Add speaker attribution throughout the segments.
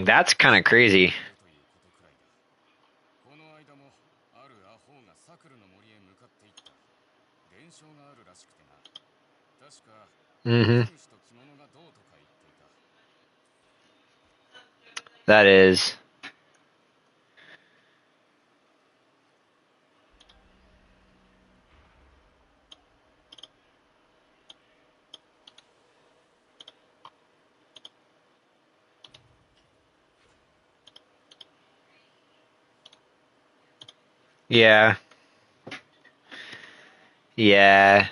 Speaker 1: That's kind of crazy. Mm-hmm. That is. Yeah. Yeah.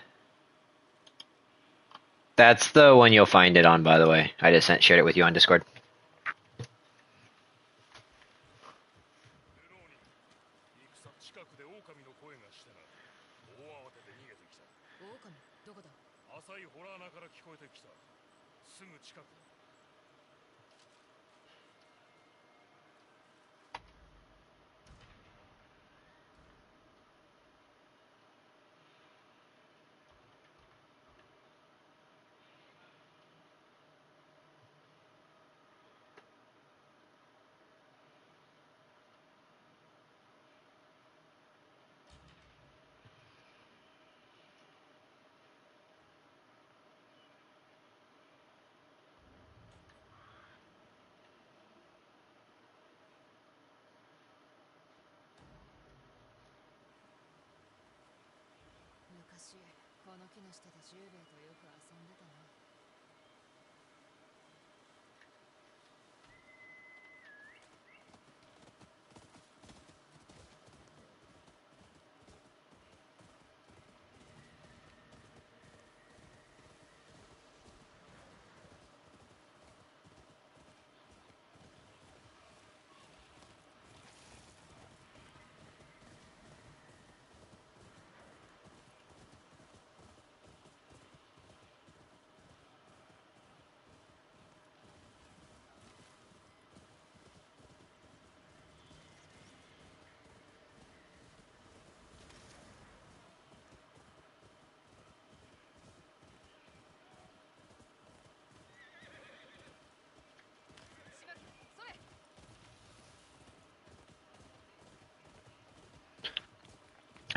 Speaker 1: That's the one you'll find it on, by the way. I just shared it with you on Discord.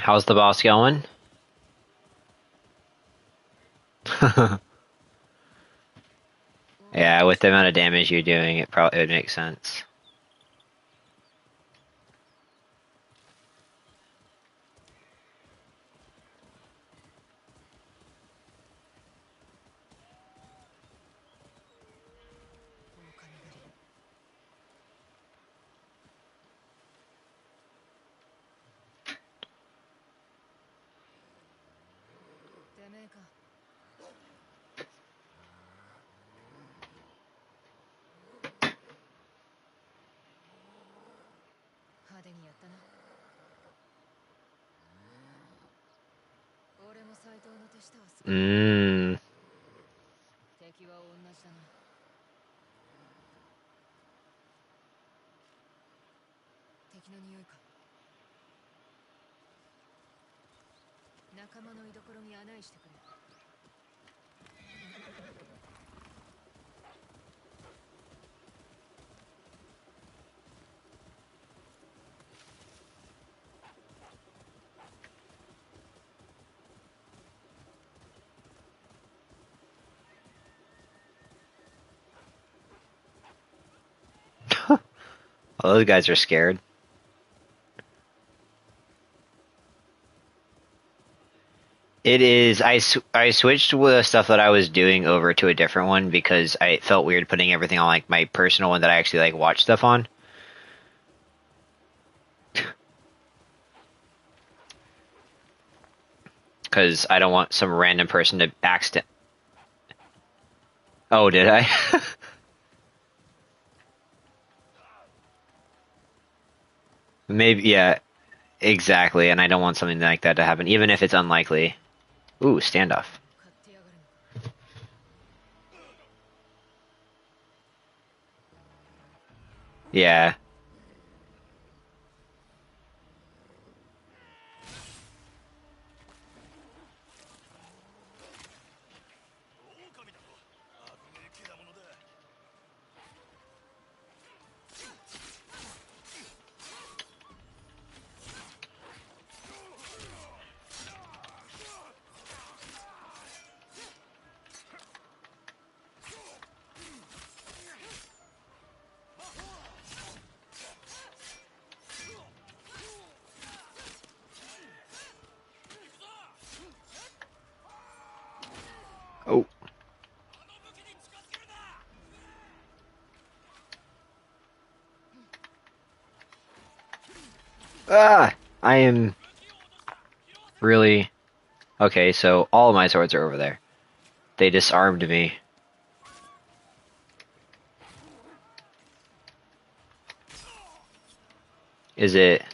Speaker 1: How's the boss going? Yeah, with the amount of damage you're doing, it would make sense. Mmm. Well, those guys are scared. It is. I switched the stuff that I was doing over to a different one because I felt weird putting everything on like my personal one that I actually like watch stuff on. Because I don't want some random person to accident. Oh, did I? Maybe. Yeah. Exactly. And I don't want something like that to happen, even if it's unlikely. Ooh, standoff. Yeah. Ah! I am really... Okay, so all of my swords are over there. They disarmed me. Is it...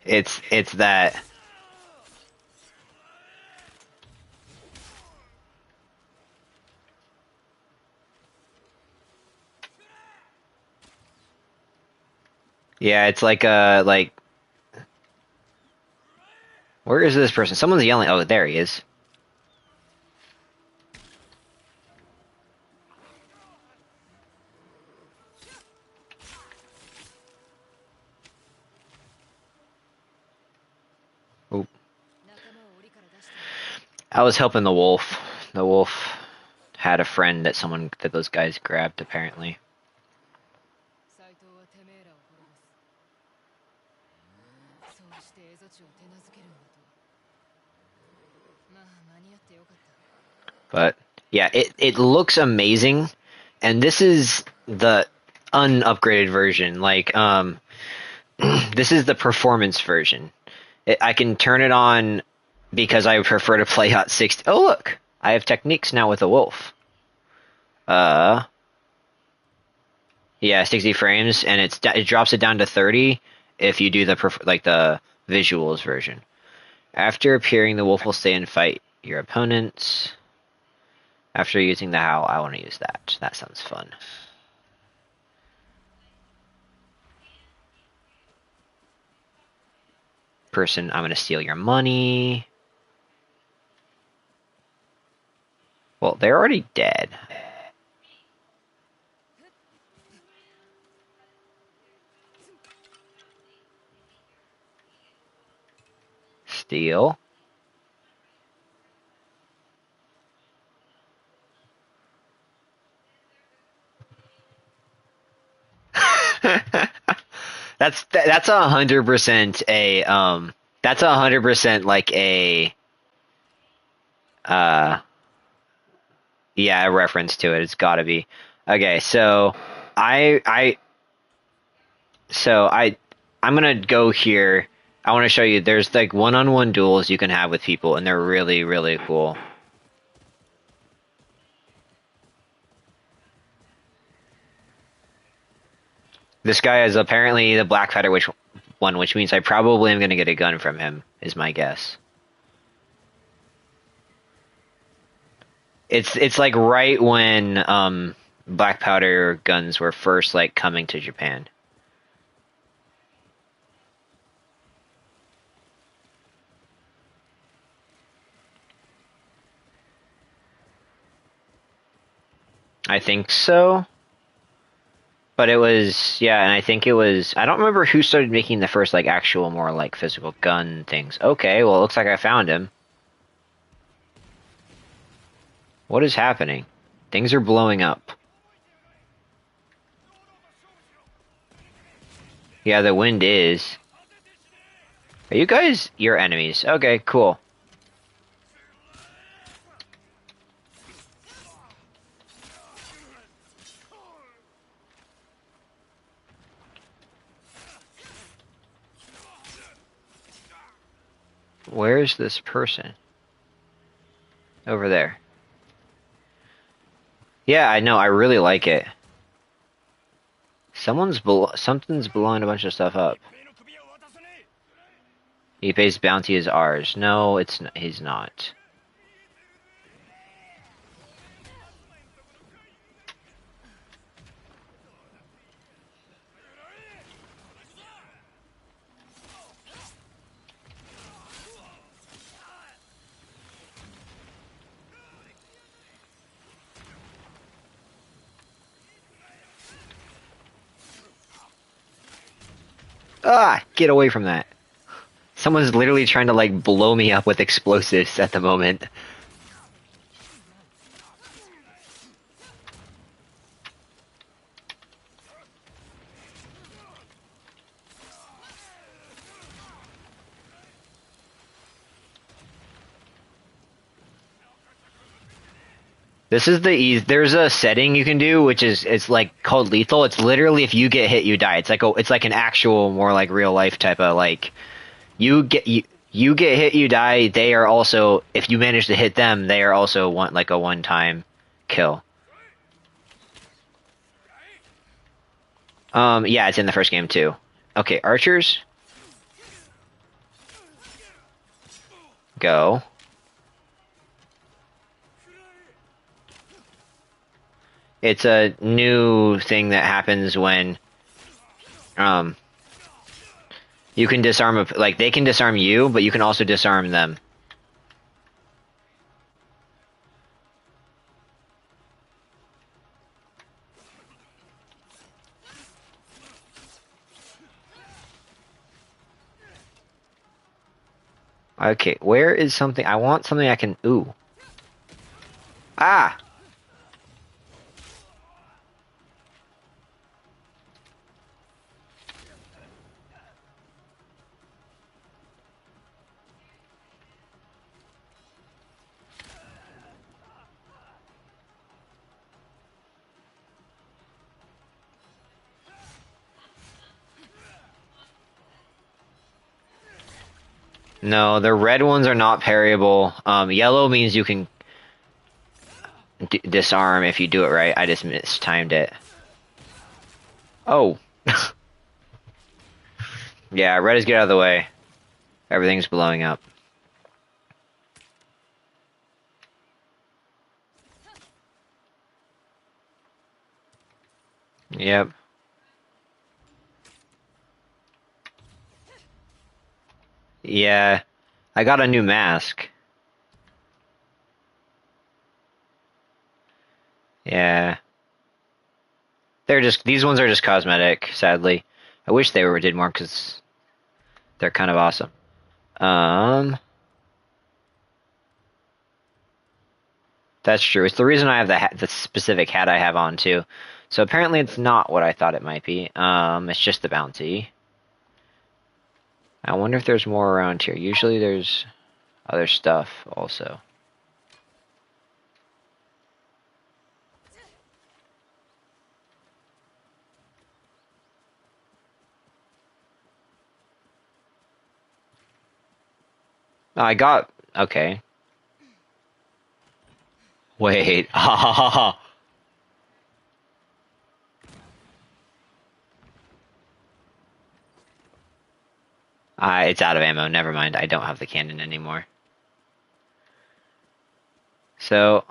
Speaker 1: it's that... Yeah, it's like where is this person? Someone's yelling. Oh, there he is. Oop. I was helping the wolf. The wolf had a friend that those guys grabbed, apparently. But yeah, it looks amazing, and this is the unupgraded version. Like this is the performance version. I can turn it on because I prefer to play at 60. Oh look, I have techniques now with a wolf. Uh, yeah, 60 frames, and it drops it down to 30 if you do the visuals version. After appearing, the wolf will stay and fight your opponents. After using the howl, I want to use that. That sounds fun. Person, I'm going to steal your money. Well, they're already dead. Steal. That's 100% a that's 100% like a uh yeah, a reference to it. It's got to be. Okay, so I I so I'm gonna go here. I want to show you. There's like one-on-one duels you can have with people, and they're really really cool. This guy is apparently the Black Feather one, which means I probably am gonna get a gun from him. Is my guess. It's like right when black powder guns were first like coming to Japan. I think so. But it was, yeah, and I think it was, I don't remember who started making the first like actual more like physical gun things. Okay, well it looks like I found him. What is happening? Things are blowing up. Yeah, the wind is. Are you guys your enemies? Okay, cool. Where's this person? Over there. Yeah, I know, I really like it. Something's blowing a bunch of stuff up. Ippei's bounty is ours. No, he's not. Ah, get away from that. Someone's literally trying to like blow me up with explosives at the moment. This is the easy. There's a setting you can do, which is it's like called lethal. It's literally if you get hit, you die. It's like an actual, more like real life type of like you get hit, you die. They are also, if you manage to hit them, they are also like a one time kill. Yeah, it's in the first game too. Okay, archers, go. It's a new thing that happens when um you can disarm like they can disarm you, but you can also disarm them. Okay, where is something? I want something I can. Ooh. Ah! No, the red ones are not parryable. Yellow means you can disarm if you do it right. I just mistimed it. Oh. Yeah, red is get out of the way. Everything's blowing up. Yep. Yeah. I got a new mask. Yeah. These ones are just cosmetic, sadly. I wish they did more because they're kind of awesome. Um, that's true. It's the reason I have the specific hat I have on too. So apparently it's not what I thought it might be. It's just the bounty. I wonder if there's more around here. Usually there's other stuff also. I got okay. Wait. Ha ha ha ha. It's out of ammo. Never mind. I don't have the cannon anymore. So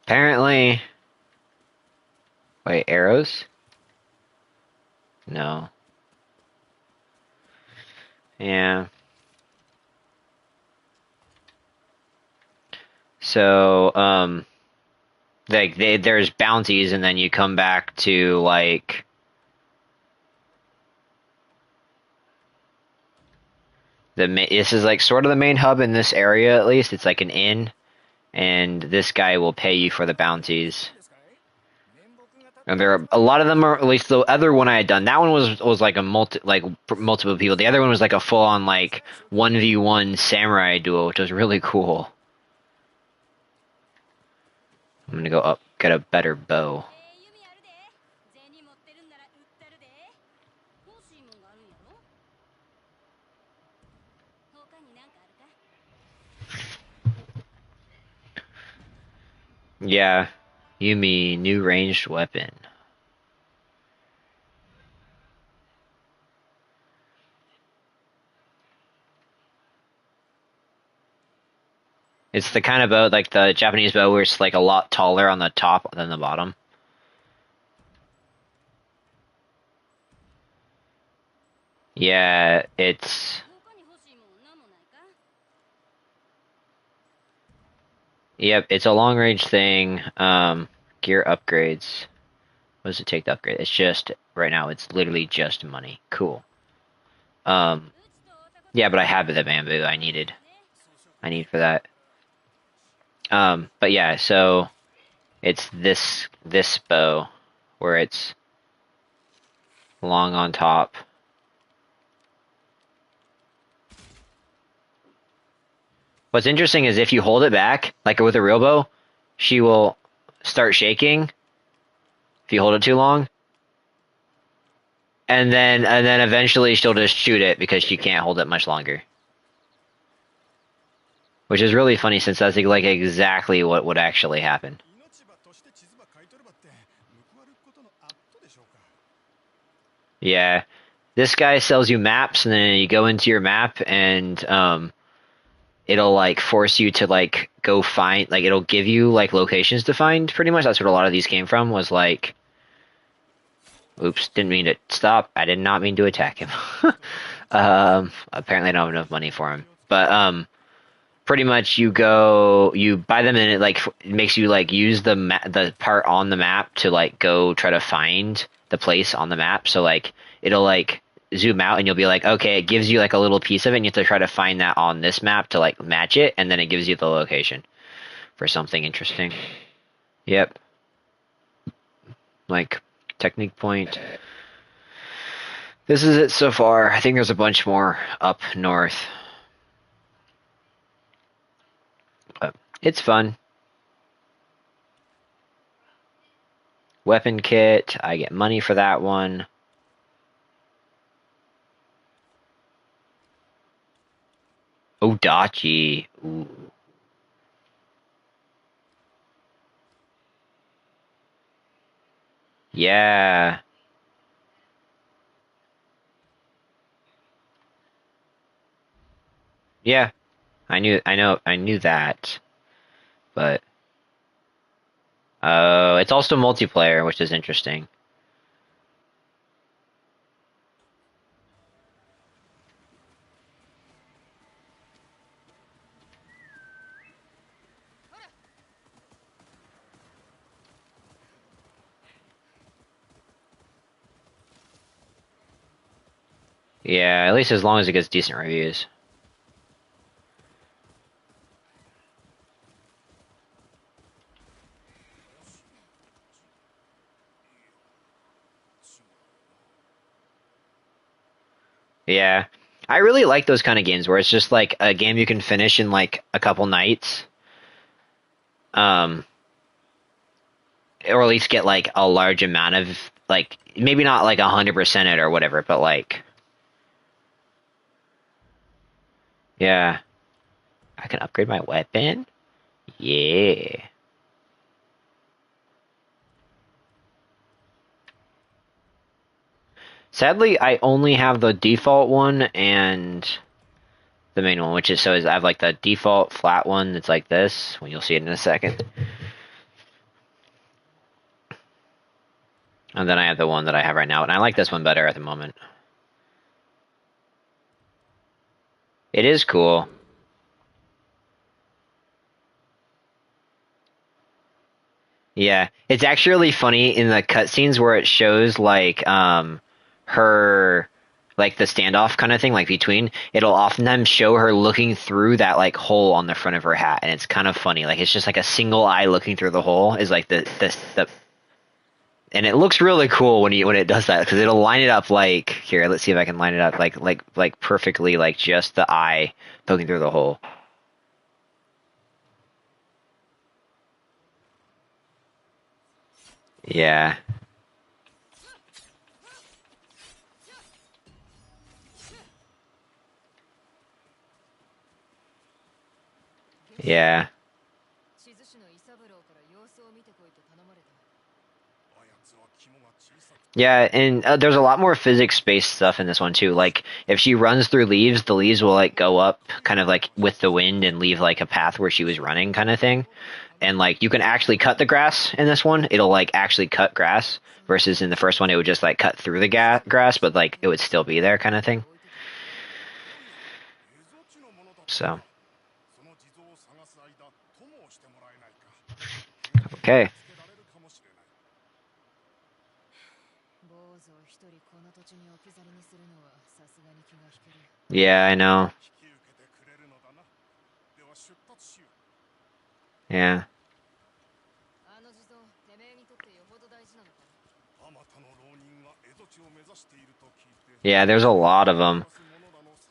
Speaker 1: apparently, wait, arrows? No. Yeah. So like there's bounties, and then you come back to like this is like sort of the main hub in this area at least. It's like an inn, and this guy will pay you for the bounties. And there are a lot of them are at least the other one I had done. That one was like a multiple people. The other one was like a full on like 1v1 samurai duel, which was really cool. I'm gonna go up, get a better bow. Yeah, Yumi, new ranged weapon. It's the kind of bow, like the Japanese bow, where it's like a lot taller on the top than the bottom. Yeah, it's... Yep, it's a long range thing. Gear upgrades. What does it take to upgrade? It's just, right now, it's literally just money. Cool. Yeah, but I have the bamboo I need for that. But yeah, so it's this bow where it's long on top. What's interesting is if you hold it back, like with a real bow, she will start shaking if you hold it too long, and then eventually she'll just shoot it because she can't hold it much longer. Which is really funny since that's like exactly what would actually happen. Yeah. This guy sells you maps and then you go into your map and it'll like force you to like go find like it'll give you like locations to find pretty much. That's what a lot of these came from was like oops, didn't mean to stop. I did not mean to attack him. Apparently I don't have enough money for him. But pretty much you buy them and it like it makes you like use the part on the map to like go try to find the place on the map. So like it'll like zoom out and you'll be like, okay, it gives you like a little piece of it and you have to try to find that on this map to like match it and then it gives you the location for something interesting. Yep. Like technique point. This is it so far. I think there's a bunch more up north. But it's fun. Weapon kit. I get money for that one. Odachi. Ooh. Yeah. Yeah. I knew that. But it's also multiplayer, which is interesting. Yeah, at least as long as it gets decent reviews. Yeah. I really like those kind of games where it's just like a game you can finish in like a couple nights. Um, or at least get like a large amount of like maybe not like 100% it or whatever, but like yeah, I can upgrade my weapon. Yeah. Sadly, I only have the default one and the main one, which is so is I have like the default flat one that's like this. When you'll see it in a second, and then I have the one that I have right now, and I like this one better at the moment. It is cool. Yeah, it's actually really funny in the cutscenes where it shows like her like the standoff kind of thing like between it'll oftentimes show her looking through that like hole on the front of her hat and it's kind of funny like it's just like a single eye looking through the hole is like the and it looks really cool when it does that because it'll line it up like here let's see if I can line it up like perfectly like just the eye poking through the hole. Yeah. Yeah. Yeah, and there's a lot more physics-based stuff in this one too. Like if she runs through leaves, the leaves will like go up kind of like with the wind and leave like a path where she was running kind of thing. And like you can actually cut the grass in this one. It'll like actually cut grass versus in the first one it would just like cut through the grass, but like it would still be there kind of thing. So, okay. Yeah, I know. Yeah. Yeah, there's a lot of them.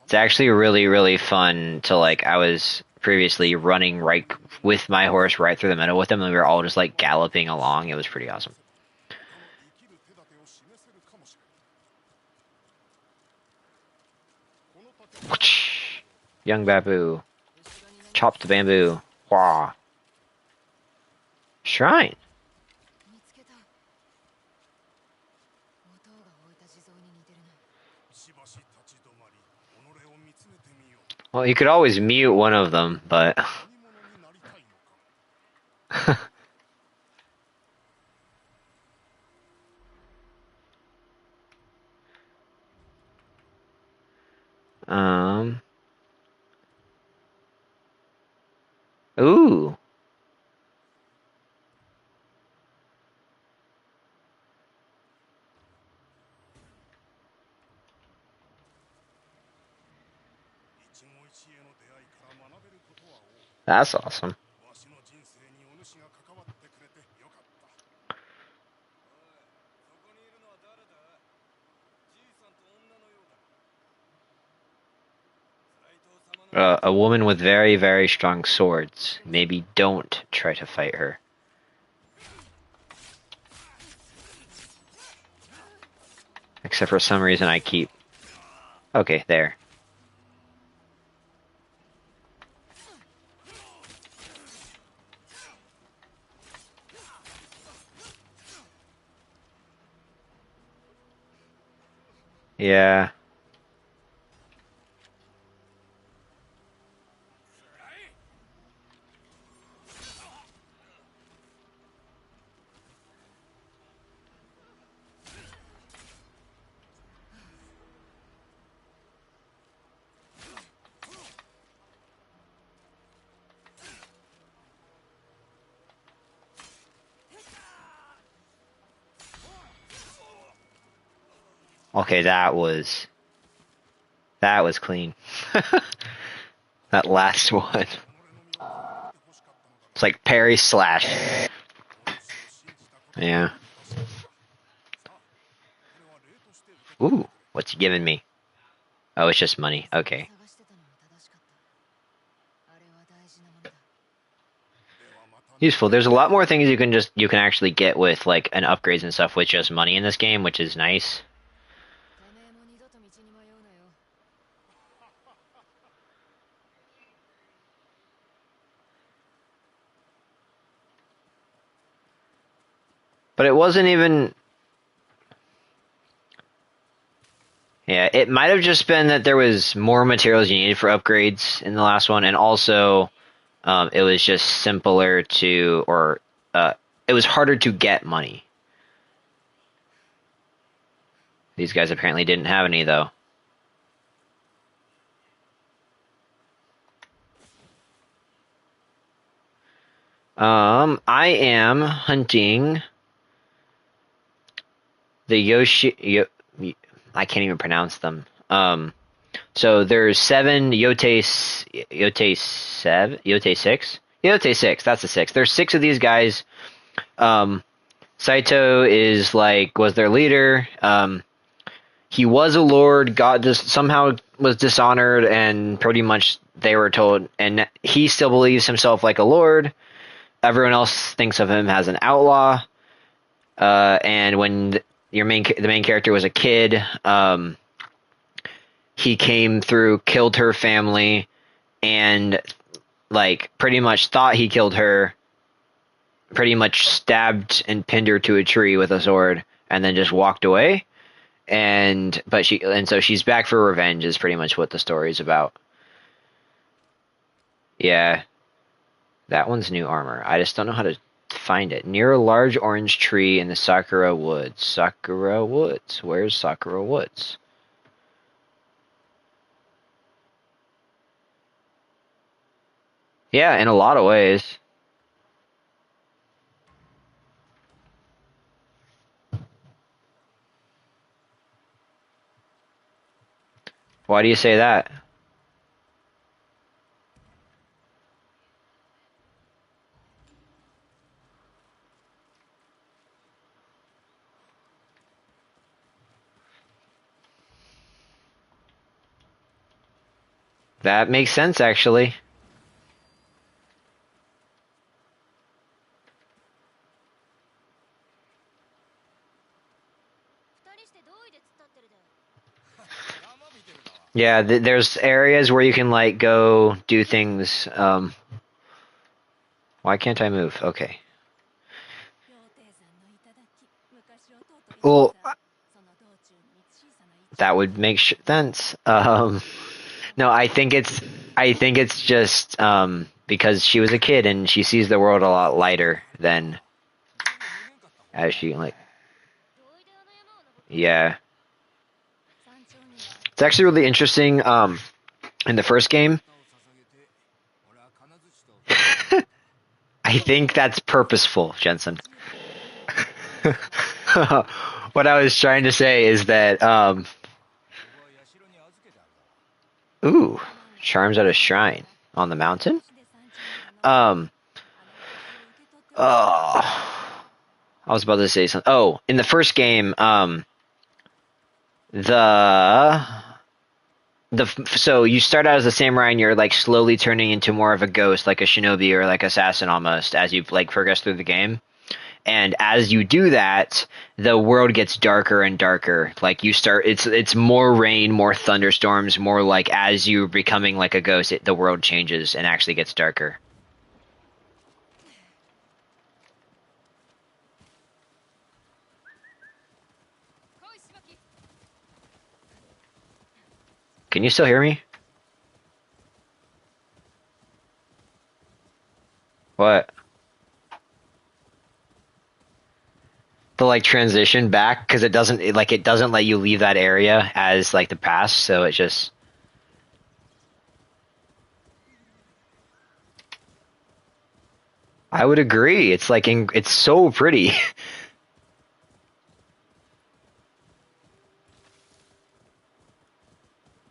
Speaker 1: It's actually really, really fun to like. I was previously, running right with my horse right through the meadow with them, and we were all just like galloping along. It was pretty awesome. Young Babu. Chopped bamboo. Wah. Shrine. Well, you could always mute one of them, but... um... Ooh. That's awesome. A woman with very, very strong swords. Maybe don't try to fight her. Except for some reason I keep... Okay, there. Yeah. Okay, that was clean. That last one. It's like parry slash. Yeah. Ooh, what's he giving me? Oh, it's just money. Okay. Useful. There's a lot more things you can actually get with like an upgrades and stuff with just money in this game, which is nice. But it wasn't even... Yeah, it might have just been that there was more materials you needed for upgrades in the last one, and also it was just simpler to, or it was harder to get money. These guys apparently didn't have any, though. I am hunting the I can't even pronounce them. So there's 7 Yotei 6? Yotei 6, that's the 6. There's 6 of these guys. Saito was their leader. He was a lord, somehow was dishonored, and pretty much they were told, and he still believes himself like a lord. Everyone else thinks of him as an outlaw. And when the main character was a kid, he came through, killed her family, and like pretty much thought he killed her. Pretty much stabbed and pinned her to a tree with a sword, and then just walked away. So she's back for revenge is pretty much what the story's about. Yeah. That one's new armor. I just don't know how to find it. Near a large orange tree in the Sakura Woods. Sakura Woods. Where's Sakura Woods? Yeah, in a lot of ways. Why do you say that? That makes sense, actually. Yeah, there's areas where you can like go do things. Why can't I move? Okay. Well, that would make sense. No, I think it's just because she was a kid and she sees the world a lot lighter than as she like. Yeah, it's actually really interesting. In the first game, I think that's purposeful, Jensen. What I was trying to say is that ooh, charms at a shrine on the mountain. Um, oh, I was about to say something. Oh, in the first game, the so you start out as a samurai and you're like slowly turning into more of a ghost, like a shinobi or like assassin almost, as you like progress through the game. And as you do that, the world gets darker and darker. Like you start, it's more rain, more thunderstorms, more like as you're becoming like a ghost, the world changes and actually gets darker. Can you still hear me? What? The like transition back because it doesn't let you leave that area as like the past, so it just I would agree. It's like it's so pretty.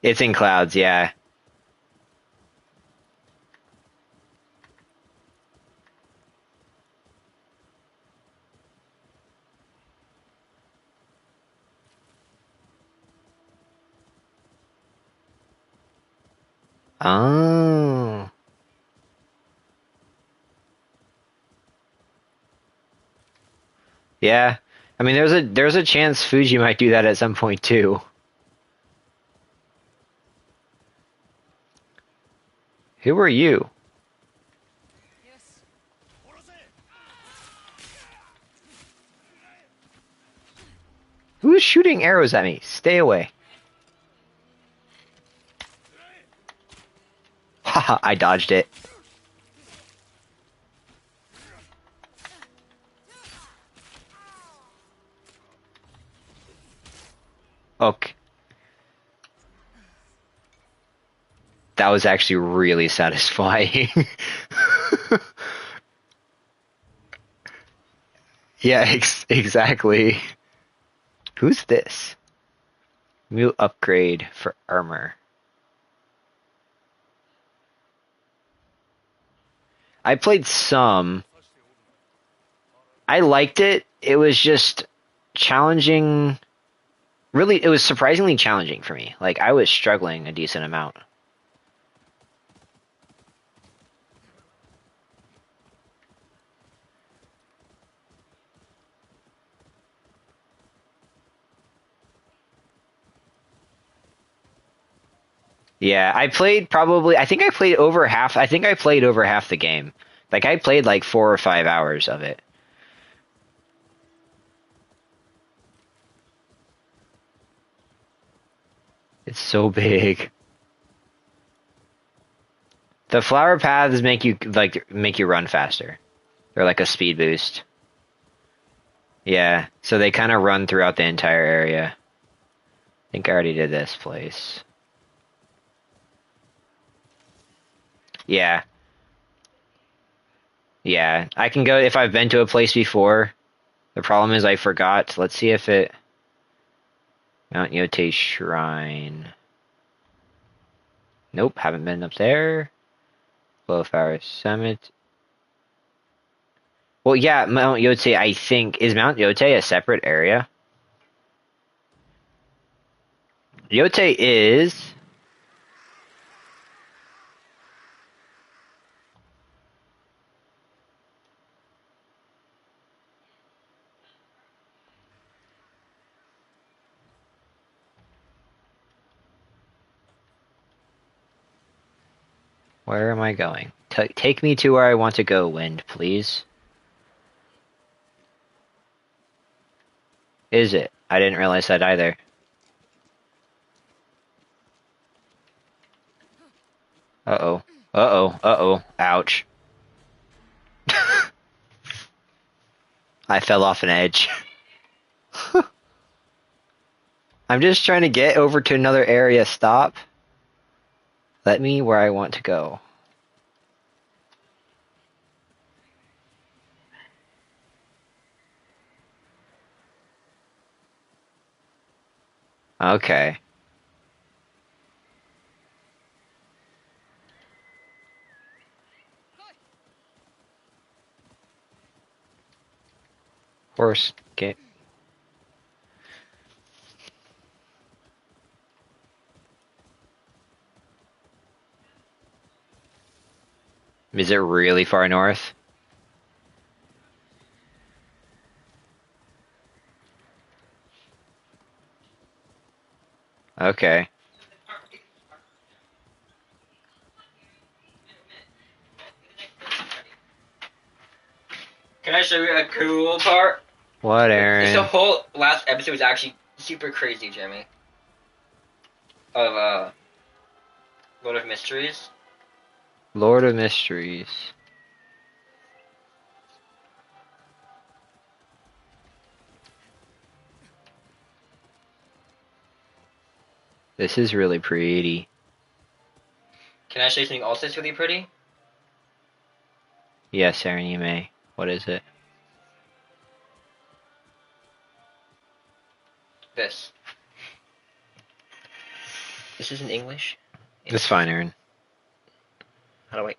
Speaker 1: It's in clouds, yeah. Oh. Yeah. I mean there's a chance Fuji might do that at some point too. Who are you? Who is shooting arrows at me? Stay away. Haha, I dodged it. Okay. That was actually really satisfying. Yeah, exactly. Who's this? New upgrade for armor. I played some. I liked it. It was just challenging. Really, it was surprisingly challenging for me. Like, I was struggling a decent amount. Yeah, I think I played over half, I think I played over half the game. Like, I played like 4 or 5 hours of it. It's so big. The flower paths make you run faster. They're like a speed boost. Yeah, so they kind of run throughout the entire area. I think I already did this place. Yeah, yeah. I can go if I've been to a place before. The problem is I forgot. Let's see if it Mount Yotei Shrine. Nope, haven't been up there. Glowflower Summit. Well, yeah, Mount Yotei. I think is Mount Yotei a separate area? Yotei is. Where am I going? Take me to where I want to go, wind, please. Is it? I didn't realize that either. Uh-oh. Uh-oh. Uh-oh. Ouch. I fell off an edge. I'm just trying to get over to another area. Stop. Let me where I want to go. Okay. Horse. Get. Is it really far north? Okay.
Speaker 2: Can I show you a cool part?
Speaker 1: What, Aaron?
Speaker 2: This whole last episode was actually super crazy, Jeremy. Of Lord of Mysteries.
Speaker 1: Lord of Mysteries. This is really pretty.
Speaker 2: Can I show you something else that's really pretty?
Speaker 1: Yes, Aaron, you may. What is it?
Speaker 2: This. This is in English.
Speaker 1: It's fine, Aaron.
Speaker 2: How do I...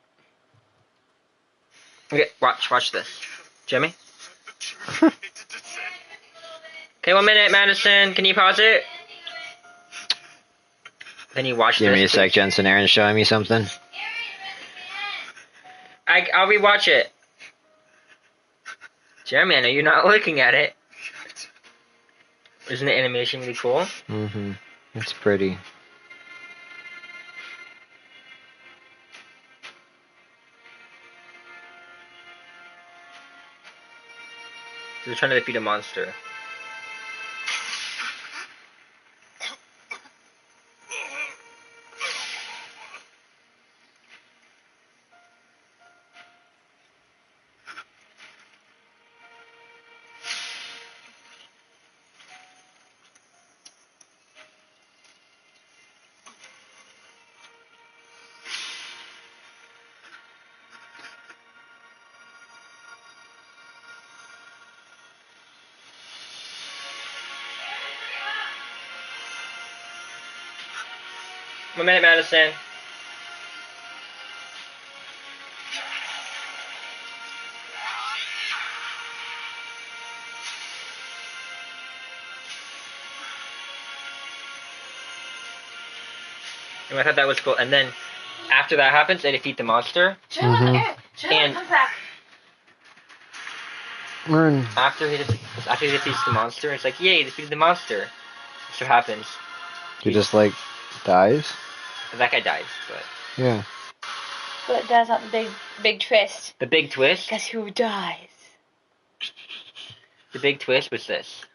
Speaker 2: Okay, watch this. Jeremy? Okay, 1 minute, Madison. Can you pause it? Then you watch
Speaker 1: Give
Speaker 2: this.
Speaker 1: me a sec,
Speaker 2: please.
Speaker 1: Jensen. Aaron's showing me something.
Speaker 2: I'll rewatch it. Jeremy, I know you're not looking at it. Isn't the animation really cool?
Speaker 1: Mm-hmm. It's pretty.
Speaker 2: They're trying to defeat a monster. One minute, Madison. And I thought that was cool. And then, after that happens, they defeat the monster. And
Speaker 1: Aaron.
Speaker 2: after he defeats the monster, it's like, yay, defeated the monster. That's what happens.
Speaker 1: He just, like, dies?
Speaker 2: That guy dies, but...
Speaker 1: Yeah.
Speaker 3: But that's not the big twist.
Speaker 2: The big twist?
Speaker 3: Guess who dies?
Speaker 2: The big twist was this.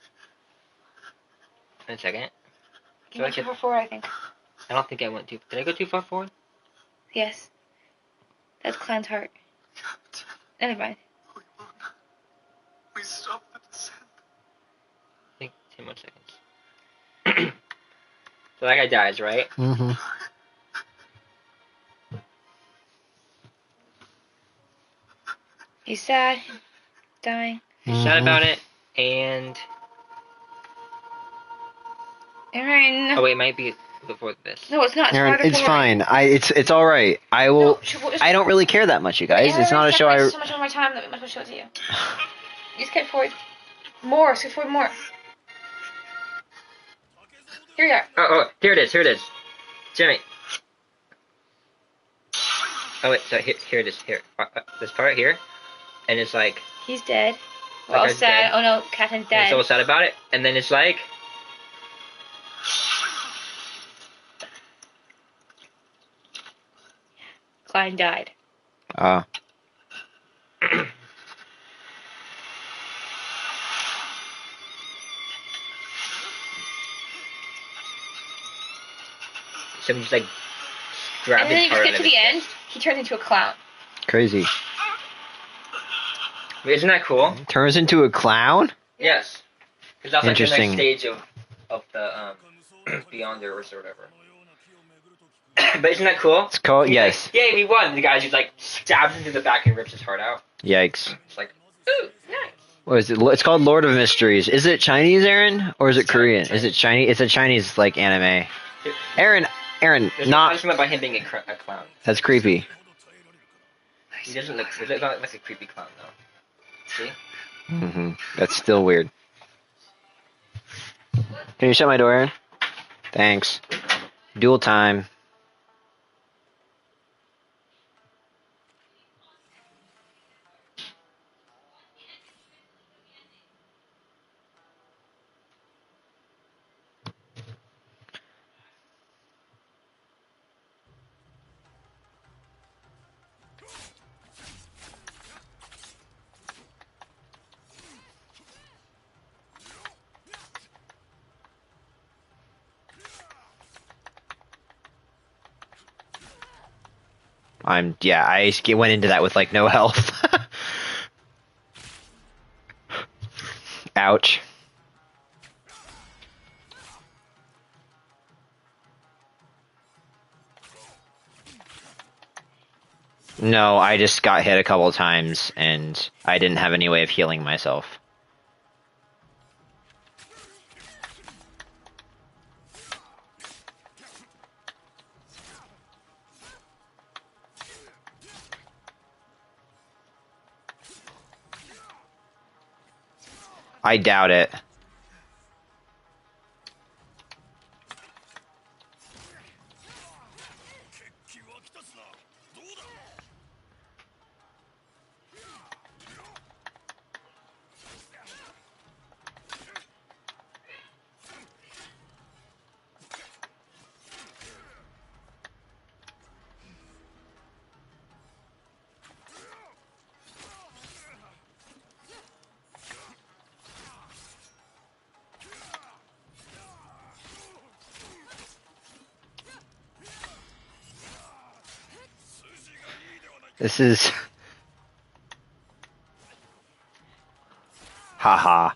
Speaker 2: Wait a second.
Speaker 3: You went too far forward, I think.
Speaker 2: I don't think I went too... Did I go too far forward?
Speaker 3: Yes. That's Clan's heart. Never mind.
Speaker 4: We stop the descent.
Speaker 2: I think 10 more seconds. So that guy dies, right?
Speaker 1: Mm-hmm.
Speaker 3: He's sad. Dying.
Speaker 2: He's sad about it, and...
Speaker 3: Aaron.
Speaker 2: Oh wait, it might be before this.
Speaker 3: No, it's not. It's
Speaker 1: Aaron,
Speaker 3: farther
Speaker 1: it's
Speaker 3: forward.
Speaker 1: fine. It's all right. I will.
Speaker 3: No,
Speaker 1: I don't really care that much, you guys.
Speaker 3: Aaron,
Speaker 1: It's not a show. I.
Speaker 3: so much of my time that we might as well show it to you. You skip forward. More. Skip forward more. Here you are.
Speaker 2: Oh, here it is. Here it is. Jimmy. Oh wait, so here it is. Here, this part here, and it's like.
Speaker 3: He's dead.
Speaker 2: That
Speaker 3: Well,
Speaker 2: guy's
Speaker 3: sad.
Speaker 2: dead.
Speaker 3: Oh no, Catherine's dead.
Speaker 2: He's so sad about it, and then it's like.
Speaker 3: Klein died.
Speaker 2: So he's like
Speaker 3: And
Speaker 2: grabbing
Speaker 3: then he
Speaker 2: part
Speaker 3: get
Speaker 2: of
Speaker 3: to
Speaker 2: his
Speaker 3: the end,
Speaker 2: chest.
Speaker 3: he turns into a clown.
Speaker 1: Crazy.
Speaker 2: Wait, isn't that cool?
Speaker 1: Turns into a clown?
Speaker 2: Yes. Because that's like the
Speaker 1: Interesting.
Speaker 2: next stage of the Beyonders or whatever. But isn't that cool?
Speaker 1: It's cool.
Speaker 2: He's
Speaker 1: Yes.
Speaker 2: like, yay, we won. The guy just like stabs into the back and rips his heart out.
Speaker 1: Yikes.
Speaker 2: It's like, ooh, nice.
Speaker 1: What is it? It's called Lord of Mysteries. Is it Chinese, Aaron, or is it Korean?
Speaker 2: Chinese.
Speaker 1: Is it Chinese? It's a Chinese like anime. Aaron,
Speaker 2: There's
Speaker 1: not.
Speaker 2: no punishment about him being a clown.
Speaker 1: That's creepy.
Speaker 2: He doesn't look. He looks like a creepy clown though. See?
Speaker 1: That's still weird. Can you shut my door, Aaron? Thanks. Dual time. I went into that with like no health. Ouch. No, I just got hit a couple times and I didn't have any way of healing myself. I doubt it. This is... Haha.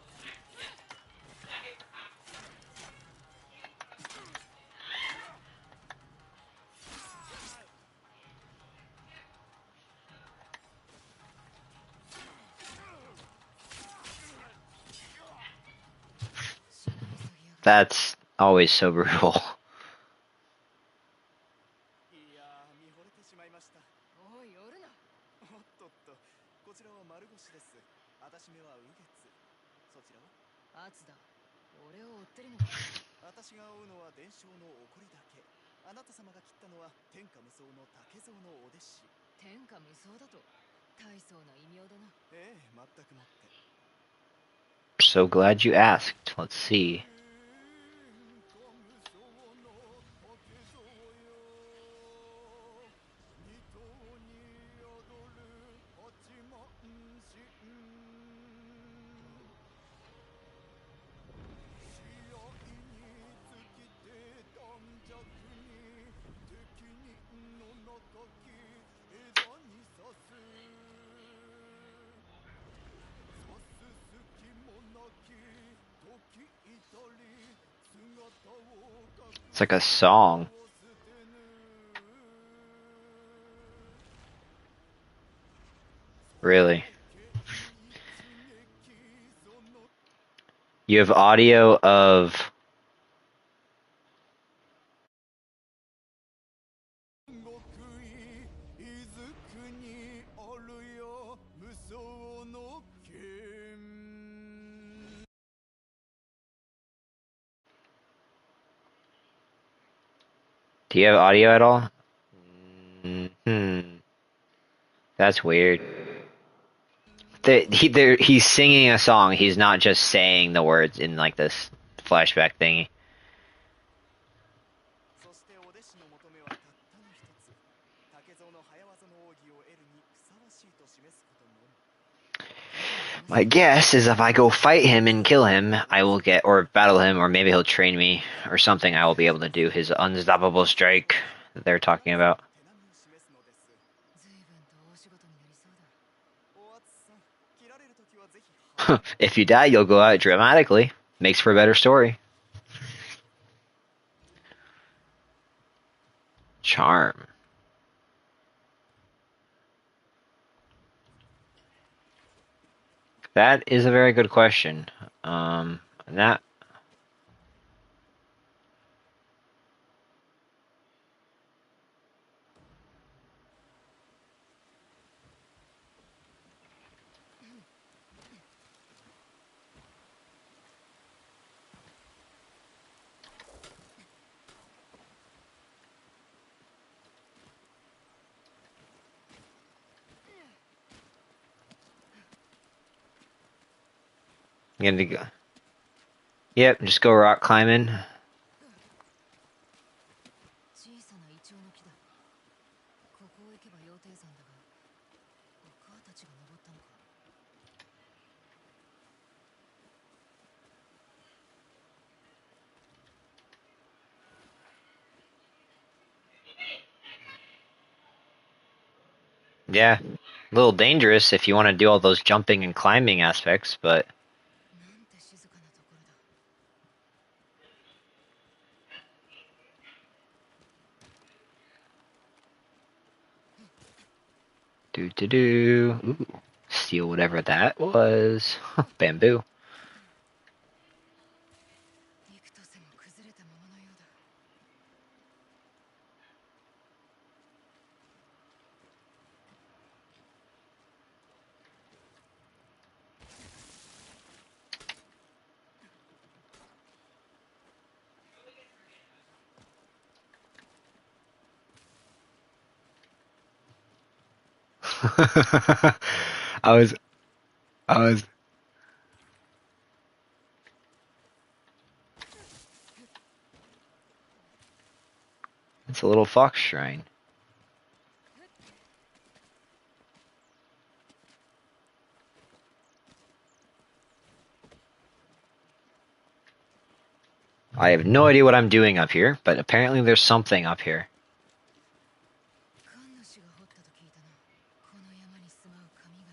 Speaker 1: That's always so brutal.
Speaker 4: いやー見惚れてしまいました。おい、おるな。おっとっと、こちらは丸腰です。私めは右月。そちらは？アツだ。俺を追ってるのか。私が追うのは伝承の怒りだけ。あなた様が切ったのは天下無双の竹蔵のお弟子。天下無双だと。大層な異名だな。ええ、全くもって。
Speaker 1: So glad you asked. Let's see. It's like a song. Really? You have audio of... Do you have audio at all? That's weird. He's singing a song. He's not just saying the words in like this flashback thingy. My guess is if I go fight him and kill him, I will get, or battle him, or maybe he'll train me, or something. I will be able to do his unstoppable strike that they're talking about.
Speaker 4: 随分と大仕事になりそうだ。おあつさん、切られるときはぜひ。
Speaker 1: If you die, you'll go out dramatically. Makes for a better story. Charm. That is a very good question. That I'm gonna go. Yep, just go rock climbing.
Speaker 4: 小さなイチョウの木だ。ここを行けば羊蹄山だが、お母たちが登ったのか。
Speaker 1: Yeah, a little dangerous if you want to do all those jumping and climbing aspects, but
Speaker 4: なんて静かなところだ。
Speaker 1: Ooh, steal whatever that was. Bamboo.
Speaker 4: 幾とせも崩れたままのようだ。
Speaker 1: I was, I was. It's a little fox shrine. I have no idea what I'm doing up here, but apparently there's something up here.
Speaker 4: 神主が掘ったと聞いたな。この山に住まう神々。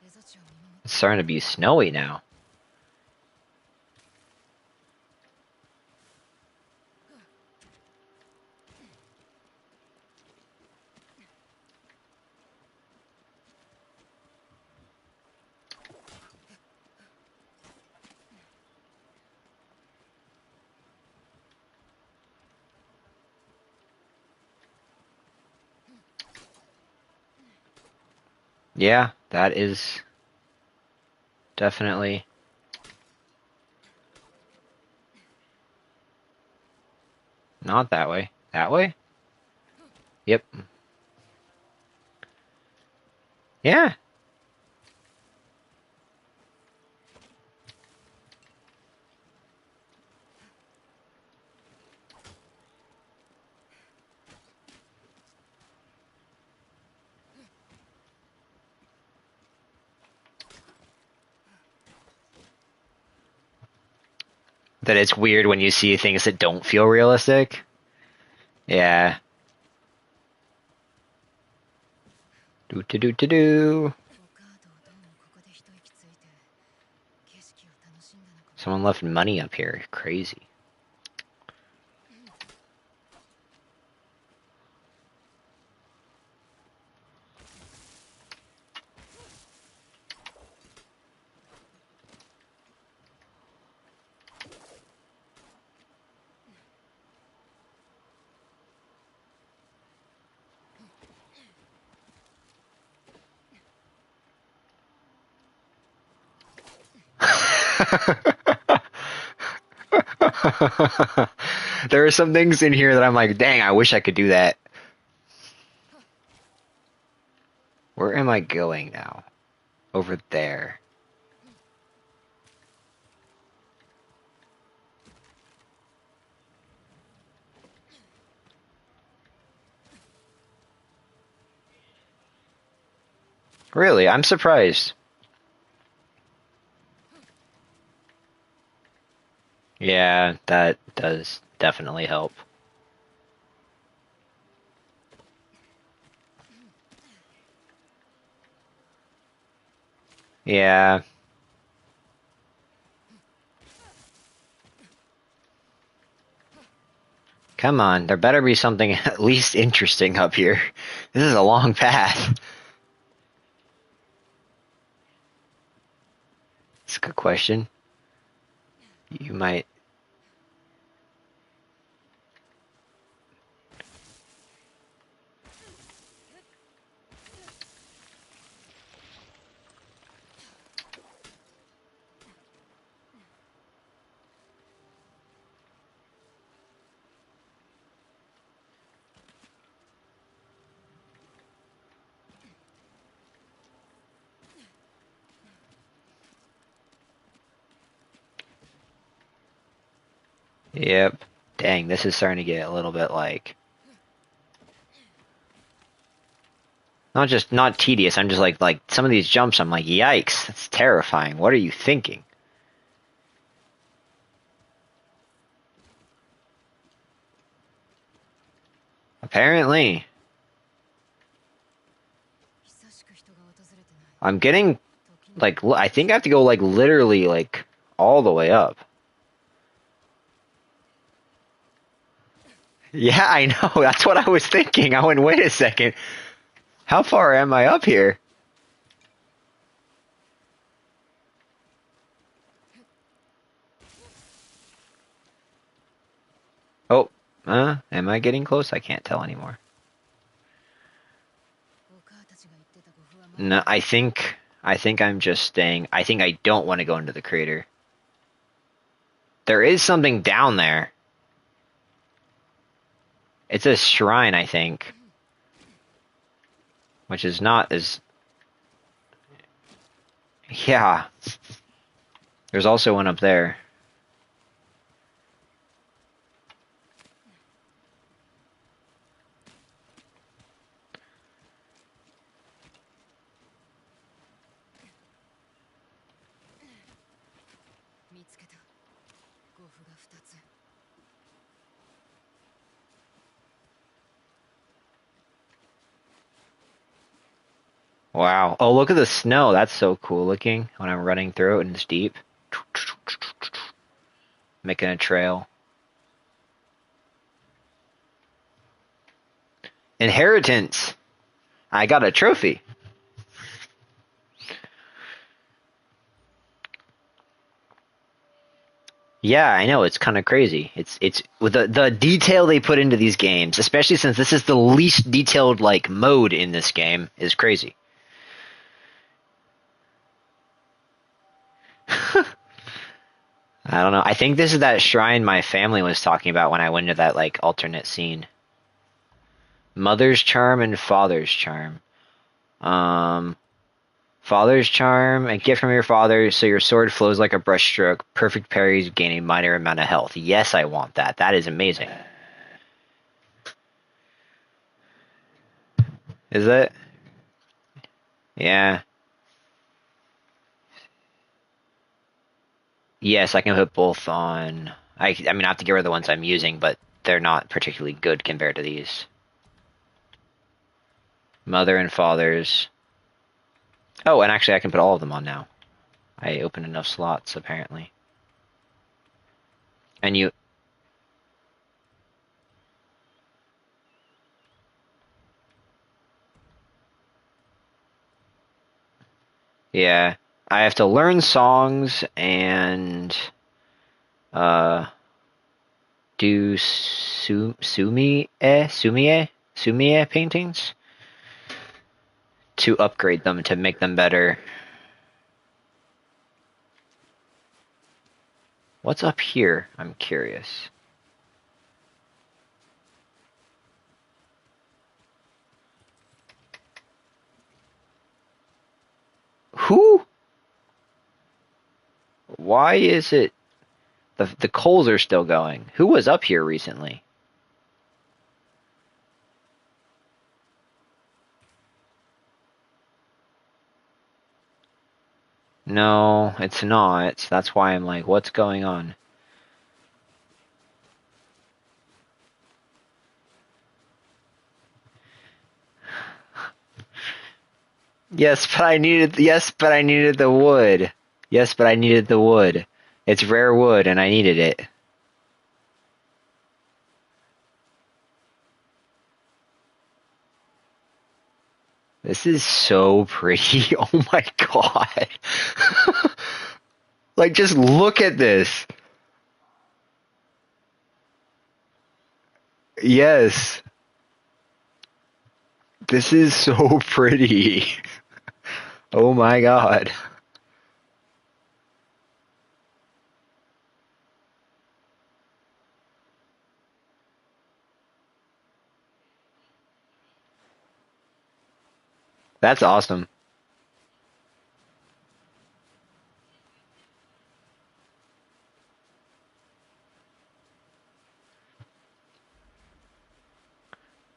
Speaker 4: エゾチを見守って。
Speaker 1: It's starting to be snowy now. Yeah, that is definitely. Not that way. That way? Yep. Yeah. That it's weird when you see things that don't feel realistic. Yeah. Do do do do do.
Speaker 4: お母とお父もここで一息ついて景色を楽しんだのかも。
Speaker 1: Someone left money up here. Crazy. There are some things in here that I'm like, dang, I wish I could do that. Where am I going now? Over there. Really, I'm surprised. Yeah, that does definitely help. Yeah. Come on, there better be something at least interesting up here. This is a long path. It's a good question. You might. Yep. Dang, this is starting to get a little bit like. Not tedious. I'm just like some of these jumps. I'm like, yikes, that's terrifying. What are you thinking? Apparently, I'm getting like I think I have to go like literally like all the way up. Yeah, I know. That's what I was thinking. I went, wait a second. How far am I up here? Oh, am I getting close? I can't tell anymore. No, I think I'm just staying. I think I don't want to go into the crater. There is something down there. It's a shrine, I think, which is not as. Yeah. There's also one up there. Wow. Oh, look at the snow. That's so cool looking when I'm running through it and it's deep. Making a trail. Inheritance. I got a trophy. Yeah, I know, it's kind of crazy. It's with the detail they put into these games, especially since this is the least detailed like mode in this game, is crazy. I don't know. I think this is that shrine my family was talking about when I went to that like alternate scene. Mother's charm and father's charm. Um, Father's charm, a gift from your father, so your sword flows like a brushstroke. Perfect parries gain a minor amount of health. Yes, I want that. That is amazing. Is it? Yeah. Yes, I can put both on. I mean, I have to get rid of the ones I'm using, but they're not particularly good compared to these. Mother and father's. Oh, and actually, I can put all of them on now. I opened enough slots, apparently. And you. Yeah. I have to learn songs and uh do sumie paintings to upgrade them to make them better. What's up here? I'm curious. Who? Why is it the coals are still going? Who was up here recently? No, it's not. That's why I'm like, what's going on? Yes, but I needed. Yes, but I needed the wood. Yes, but I needed the wood. It's rare wood, and I needed it. This is so pretty. Oh my god. Like, just look at this. Yes. This is so pretty. Oh my god. That's awesome.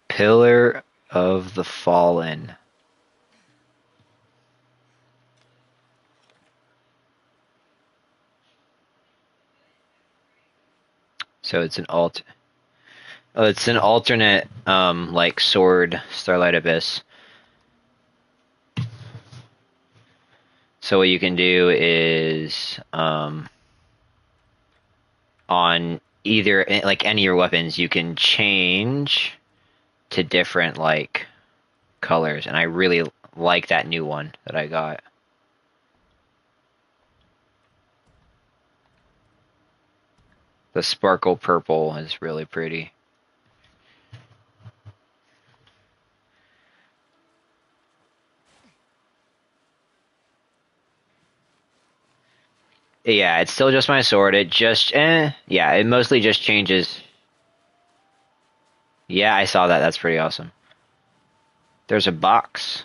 Speaker 1: Pillar of the Fallen. So it's an alt. Oh, it's an alternate, like sword, Starlight Abyss. So what you can do is, on either, like any of your weapons, you can change to different, like, colors. And I really like that new one that I got. The sparkle purple is really pretty. Yeah, it's still just my sword. It just, yeah, it mostly just changes. Yeah, I saw that. That's pretty awesome. There's a box.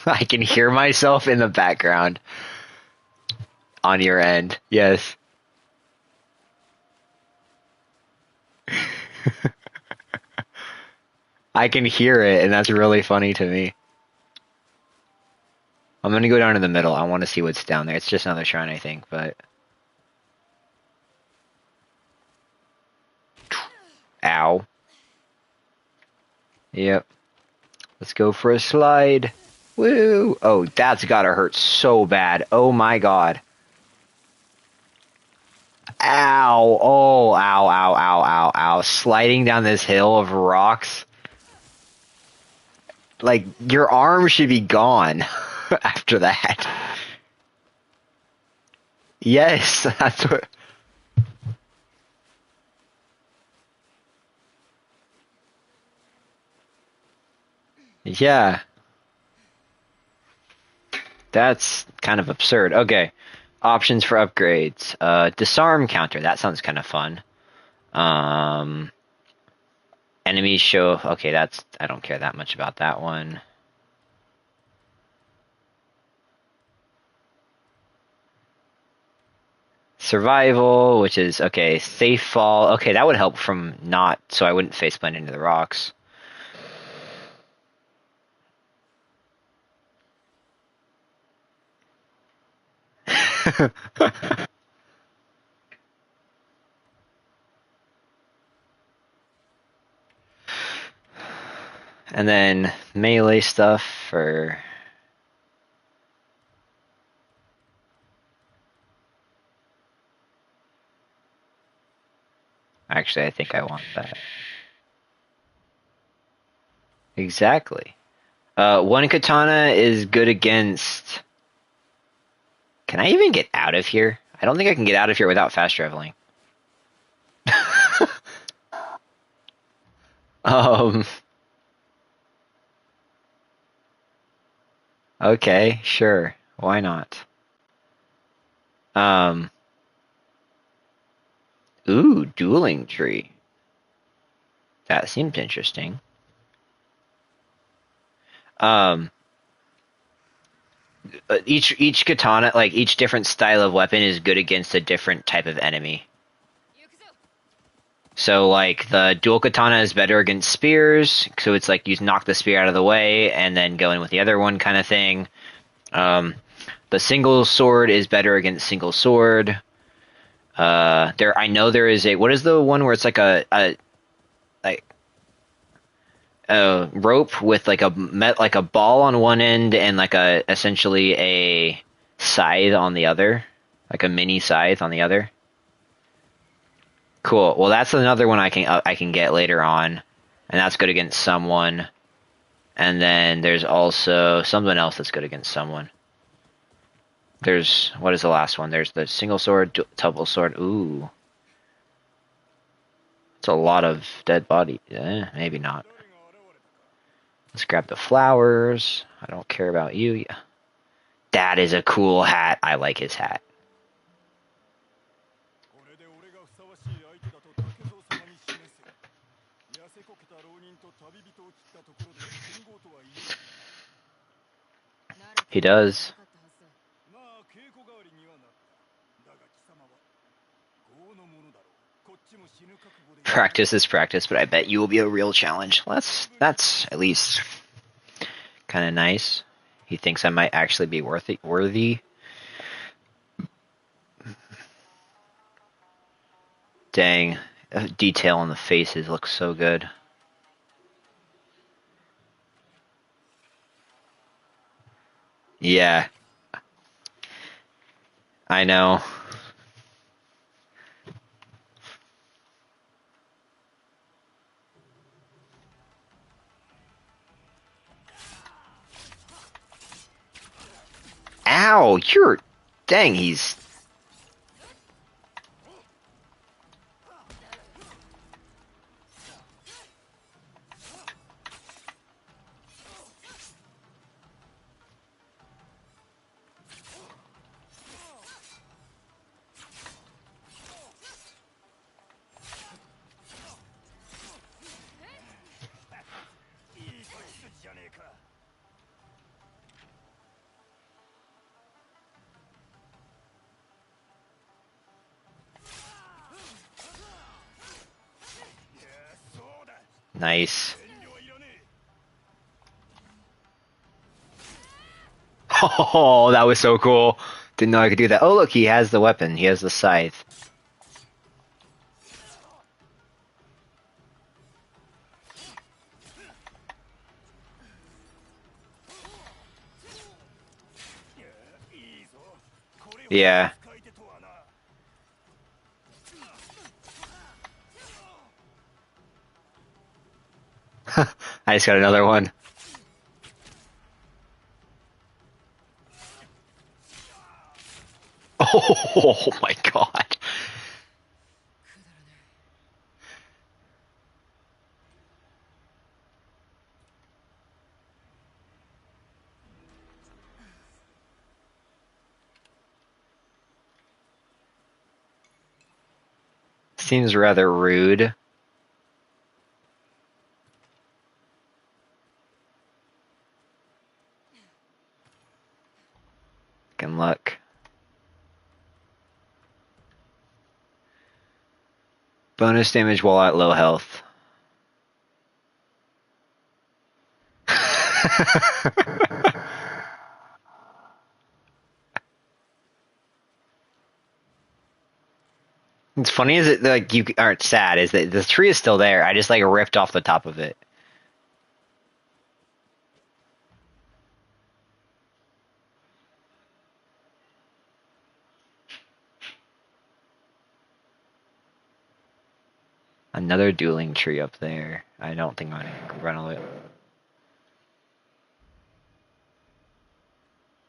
Speaker 1: I can hear myself in the background on your end. Yes. I can hear it, and that's really funny to me. I'm gonna go down to the middle. I want to see what's down there. It's just another shrine, I think, but... Ow. Yep. Let's go for a slide. Woo! Oh, that's gotta hurt so bad. Oh my god. Ow. Oh, ow, ow, ow, ow, ow. Sliding down this hill of rocks. Like, your arm should be gone after that. Yes, that's what... Yeah. That's kind of absurd. Okay. Options for upgrades. Disarm counter. That sounds kind of fun. Um, Enemies show... Okay, that's... I don't care that much about that one. Survival, which is... Okay, safe fall. Okay, that would help from not... So I wouldn't faceplant into the rocks. And then melee stuff for... Actually, I think I want that. Exactly. One katana is good against... Can I even get out of here? I don't think I can get out of here without fast traveling. um... Okay, sure. Why not? Um... Ooh, dueling tree. That seems interesting. Um... Each katana, like each different style of weapon, is good against a different type of enemy. So like the dual katana is better against spears, so it's like you knock the spear out of the way and then go in with the other one kind of thing. Um, the single sword is better against single sword. There, I know there is a, what is the one where it's like like a rope with like like a ball on one end and like a essentially a scythe on the other, like a mini scythe on the other. Cool. Well, that's another one I can get later on, and that's good against someone. And then there's also something else that's good against someone. There's, what is the last one? There's the single sword, double sword. Ooh, it's a lot of dead body. Maybe not. Let's grab the flowers. I don't care about you. Yeah. That is a cool hat. I like his hat. He does. Practice is practice, but I bet you will be a real challenge. Well, that's at least kind of nice. He thinks I might actually be worthy. Dang, detail on the faces looks so good. Yeah, I know. Ow, dang, he's, nice. Oh, that was so cool. Didn't know I could do that. Oh, look, he has the weapon. He has the scythe. Yeah. I just got another one. Oh my god. Seems rather rude. Good luck. Bonus damage while at low health. It's funny is it like you aren't sad is that the tree is still there. I just like ripped off the top of it. Another dueling tree up there. I don't think I'm gonna run away.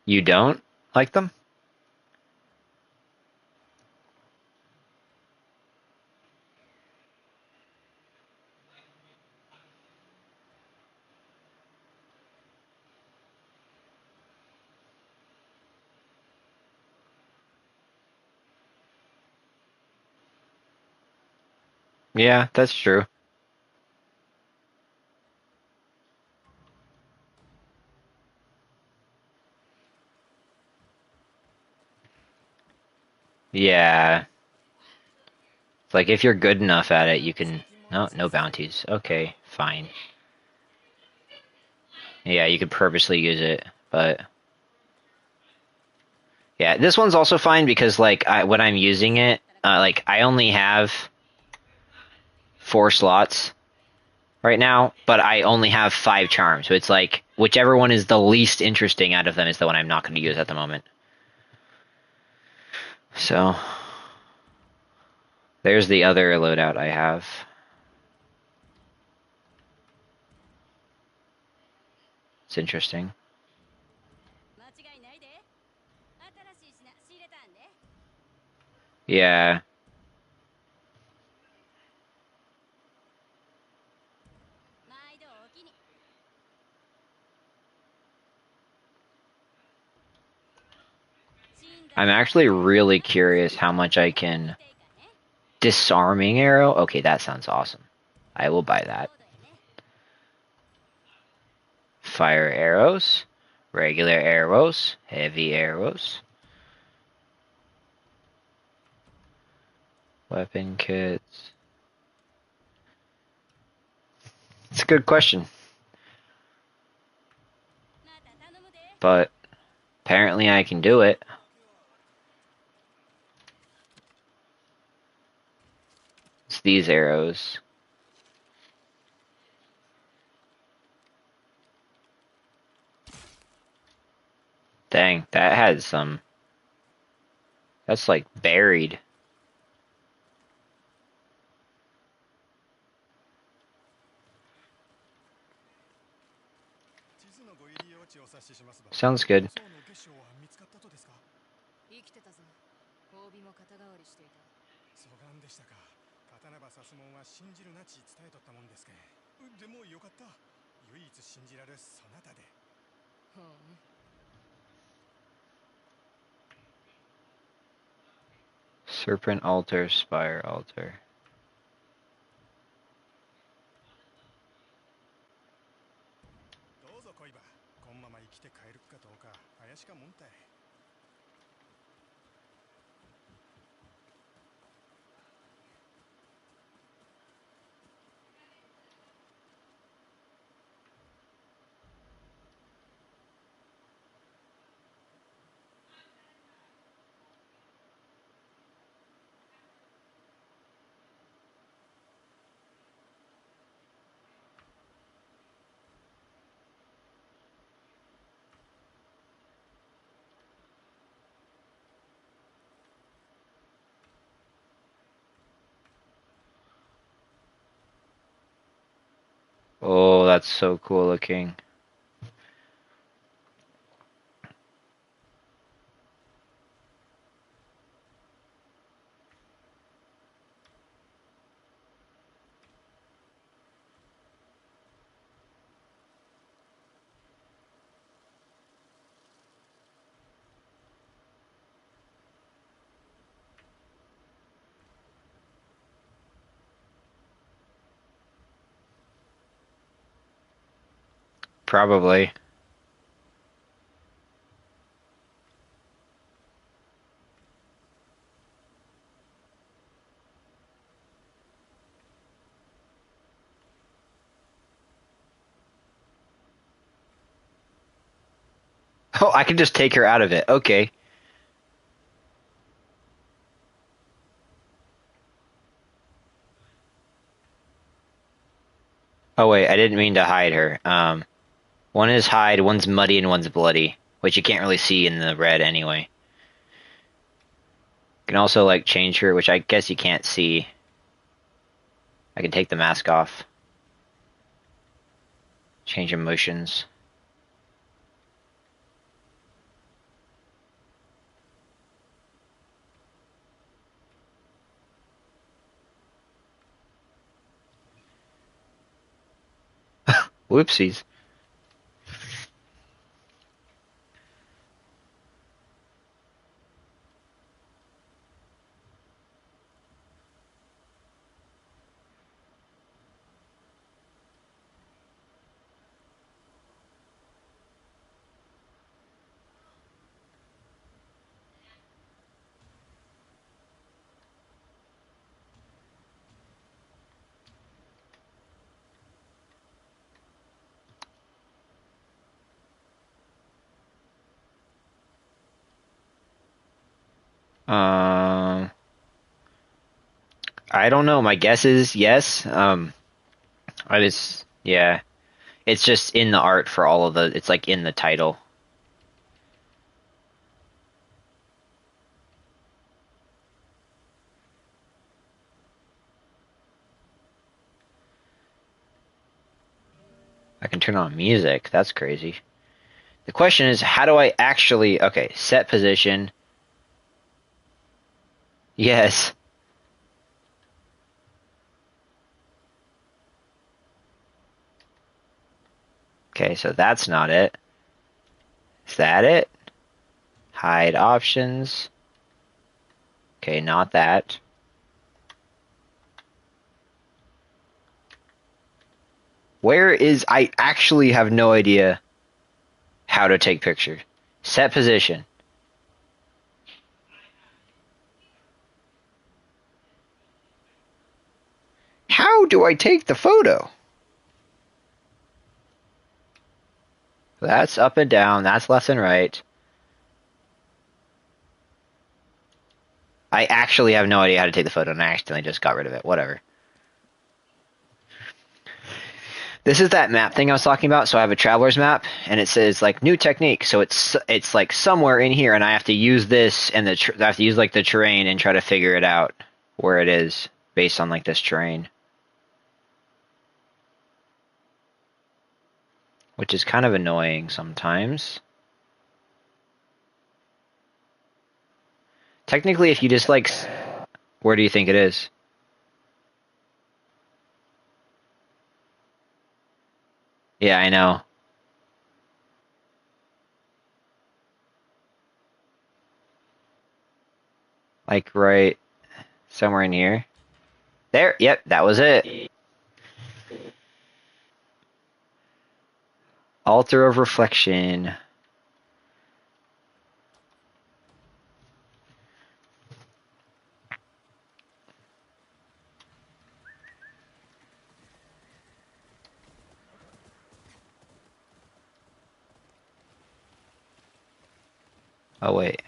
Speaker 1: You don't like them? Yeah, that's true. Yeah. It's like if you're good enough at it, you can. No, no bounties. Okay, fine. Yeah, you could purposely use it, but yeah, this one's also fine because like when I'm using it, like I only have 4 slots right now, but I only have 5 charms. So it's like whichever one is the least interesting out of them is the one I'm not going to use at the moment. So there's the other loadout I have. It's interesting. Yeah. I'm actually really curious how much I can. Disarming arrow? Okay, that sounds awesome. I will buy that. Fire arrows, regular arrows, heavy arrows, weapon kits. It's a good question. But apparently I can do it. It's these arrows. Dang, that had some. That's like buried. Sounds good.
Speaker 4: 生きてたぞ。褒美も肩代わりしていた。そがんでしたか。刀ば刺すもんは信じるなち伝えとったもんですけ。でもよかった。唯一信じられるそなたで。ほう。
Speaker 1: Serpent altar, spire altar.
Speaker 4: どうぞ来いば。こんまま生きて帰るかどうか怪しかもんたい。
Speaker 1: Oh, that's so cool looking. Probably. Oh, I can just take her out of it. Okay. Oh wait, I didn't mean to hide her. One is hide, one's muddy, and one's bloody, which you can't really see in the red anyway. You can also like change her, which I guess you can't see. I can take the mask off. Change emotions. Whoopsies. Um, I don't know. My guess is yes. Yeah. It's just in the art for all of the. It's like in the title. I can turn on music. That's crazy. The question is, how do I actually? Okay, set position. Yes. Okay, so that's not it. Is that it? Hide options. Okay, not that. Where is, I actually have no idea how to take picture. Set position. How do I take the photo? That's up and down, that's left and right. I actually have no idea how to take the photo and I accidentally just got rid of it. Whatever. This is that map thing I was talking about. So I have a traveler's map, and it says like new technique. So it's like somewhere in here, and I have to use this and I have to use like the terrain and try to figure it out where it is based on like this terrain, which is kind of annoying sometimes. Technically, if you just like, where do you think it is? Yeah, I know. Like right somewhere in here. There. Yep, that was it. Altar of reflection. Oh wait.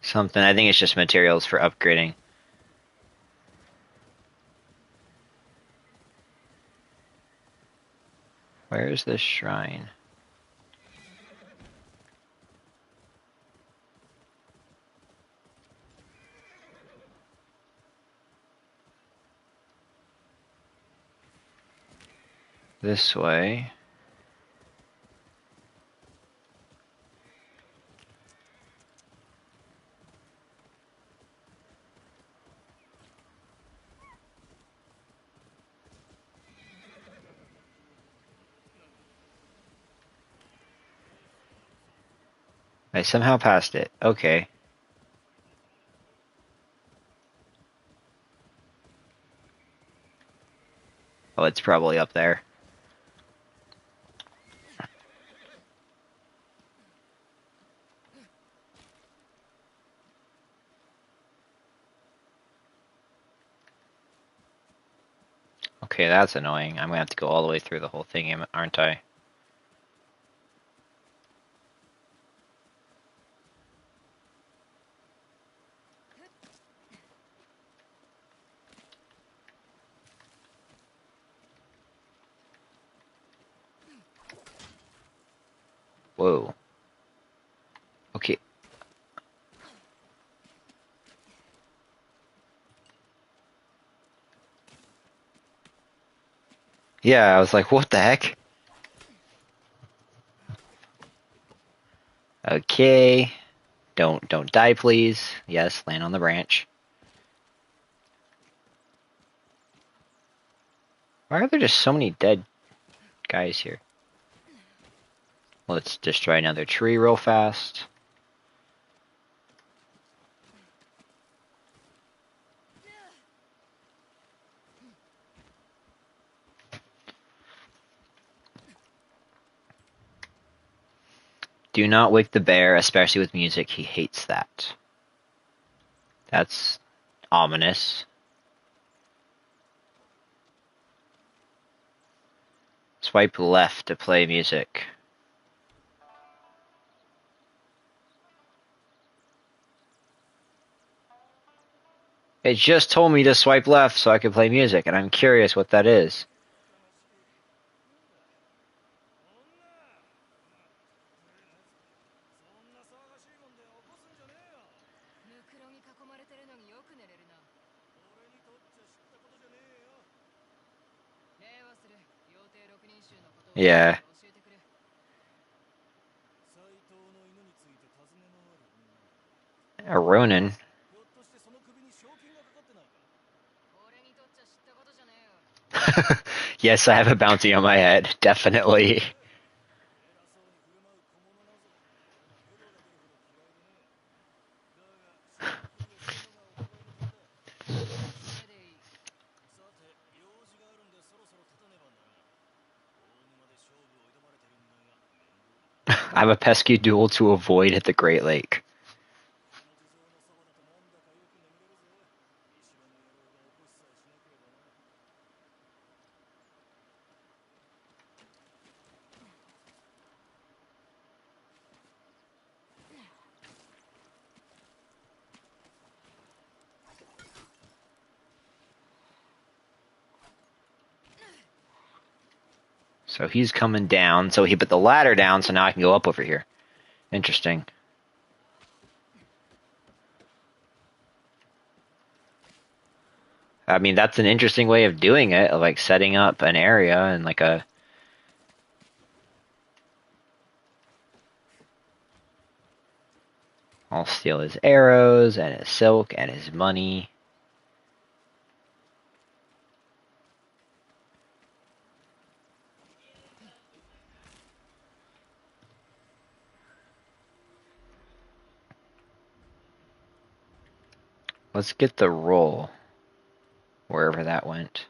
Speaker 1: Something. I think it's just materials for upgrading. Where is this shrine? This way. I somehow passed it. Okay. Oh, it's probably up there. Okay, that's annoying. I'm gonna have to go all the way through the whole thing, aren't I? Whoa. Okay. Yeah, I was like, what the heck? Okay. Don't die, please. Yes, land on the branch. Why are there just so many dead guys here? Let's destroy another tree real fast. Do not wake the bear, especially with music. He hates that. That's ominous. Swipe left to play music. It just told me to swipe left so I could play music, and I'm curious what that is. Yeah. A Ronin. Yes, I have a bounty on my head. Definitely. I'm a pesky duel to avoid at the Great Lake. So he's coming down, so he put the ladder down, so now I can go up over here. Interesting. I mean, that's an interesting way of doing it, of like setting up an area and like a... I'll steal his arrows and his silk and his money. Let's get the roll, wherever that went.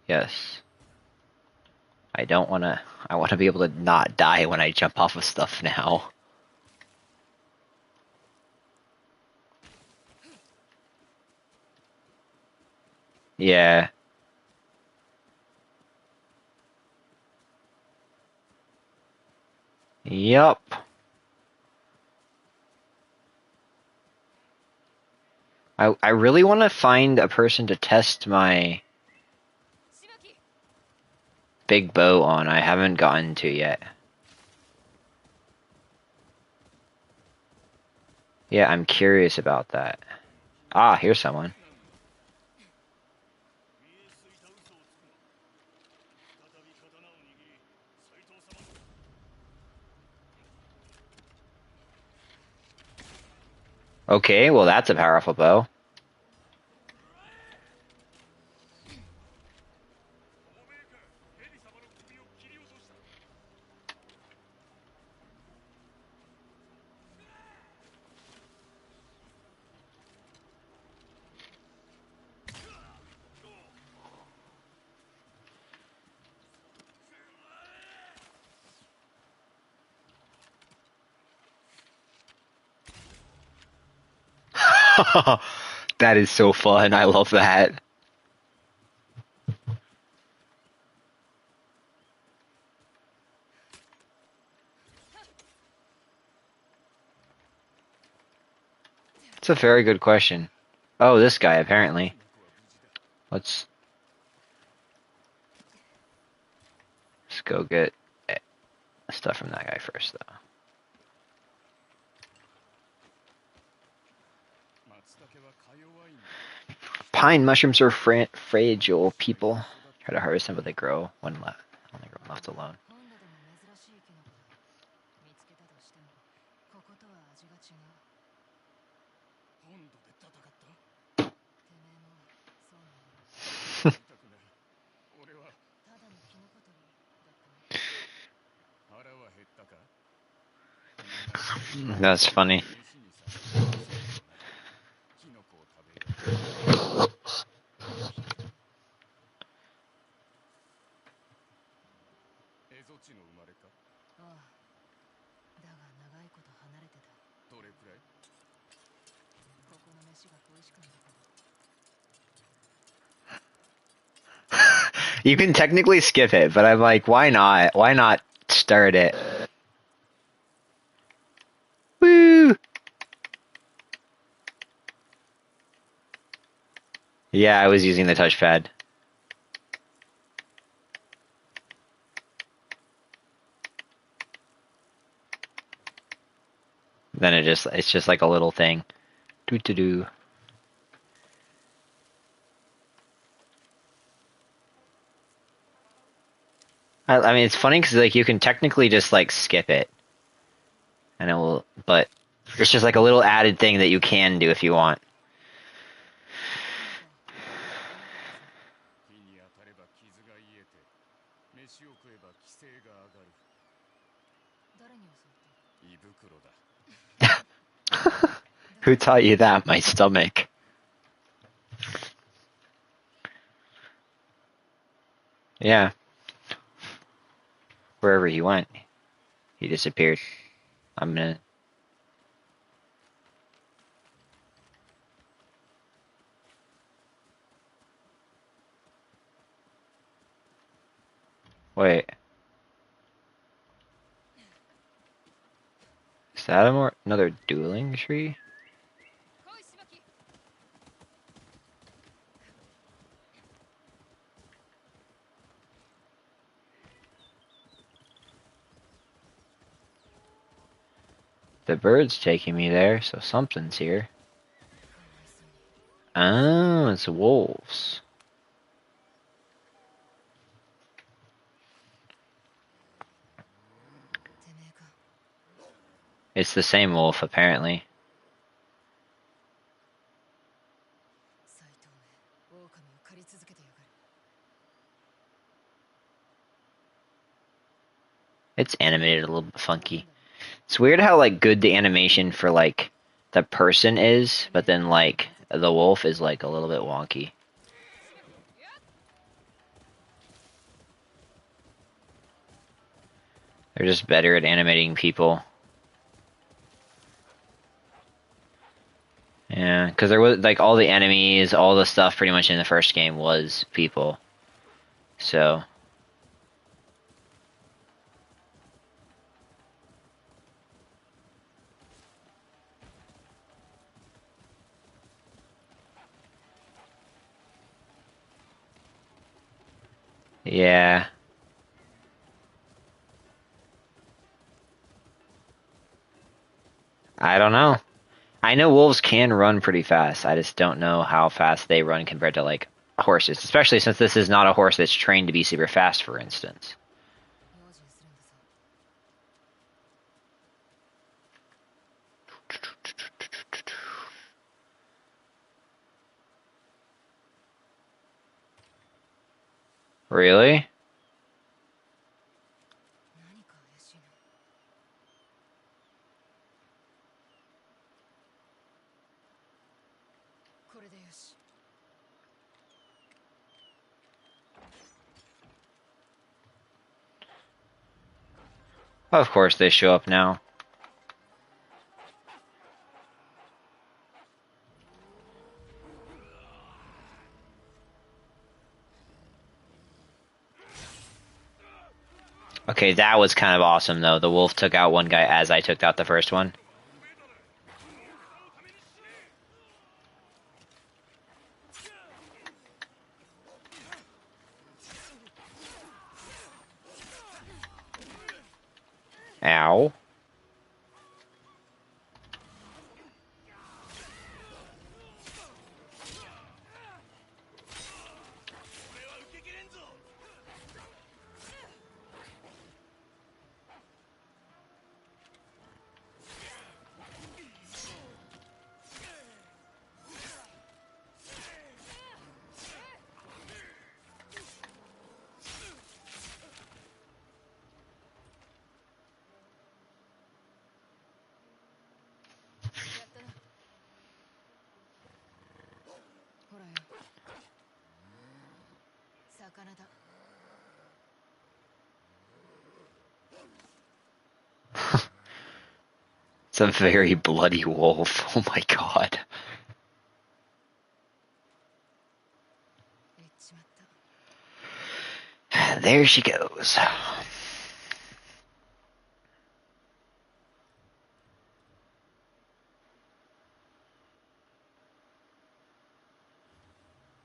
Speaker 1: Yes. I don't want to... I want to be able to not die when I jump off of stuff now. Yeah. Yup. I really want to find a person to test my big bow on. I haven't gotten to yet. Yeah, I'm curious about that. Ah, here's someone. Okay, well that's a powerful bow. That is so fun. I love that. It's a very good question. Oh, this guy, apparently. Let's go get stuff from that guy first, though. Pine mushrooms are fragile, people. Try to harvest them, but they grow when only grow left alone. That's funny. You can technically skip it, but I'm like, why not? Why not start it? Woo! Yeah, I was using the touchpad. Then it's just like a little thing. Doo doo doo. I mean, it's funny because like you can technically just like skip it, and it will, but it's just like a little added thing that you can do if you want.
Speaker 4: 火に当たれば傷が癒えて飯を食えば気性が上がる。誰に教わった？胃袋だ。
Speaker 1: Who taught you that? My stomach. Yeah. Wherever he went, he disappeared. I'm gonna. Wait. Is that another dueling tree? The bird's taking me there, so something's here. Oh, it's wolves. It's the same wolf, apparently. It's animated a little bit funky. It's weird how like good the animation for like the person is, but then like the wolf is like a little bit wonky. They're just better at animating people. Yeah, because there was like all the enemies, all the stuff pretty much in the first game was people. So. Yeah. I don't know. I know wolves can run pretty fast. I just don't know how fast they run compared to like horses, especially since this is not a horse that's trained to be super fast, for instance. Really? Of course they show up now. Okay, that was kind of awesome though. The wolf took out one guy as I took out the first one. Ow. It's a very bloody wolf. Oh my god. There she goes.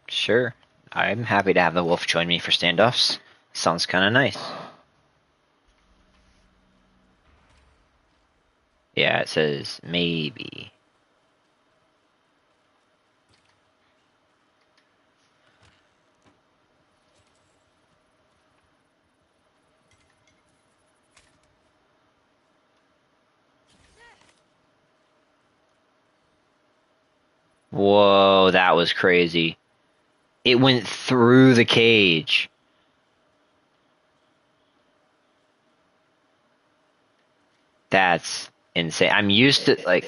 Speaker 1: Sure. I'm happy to have the wolf join me for standoffs. Sounds kind of nice. Yeah, it says maybe. Whoa, that was crazy. It went through the cage. That's insane. I'm used to, like,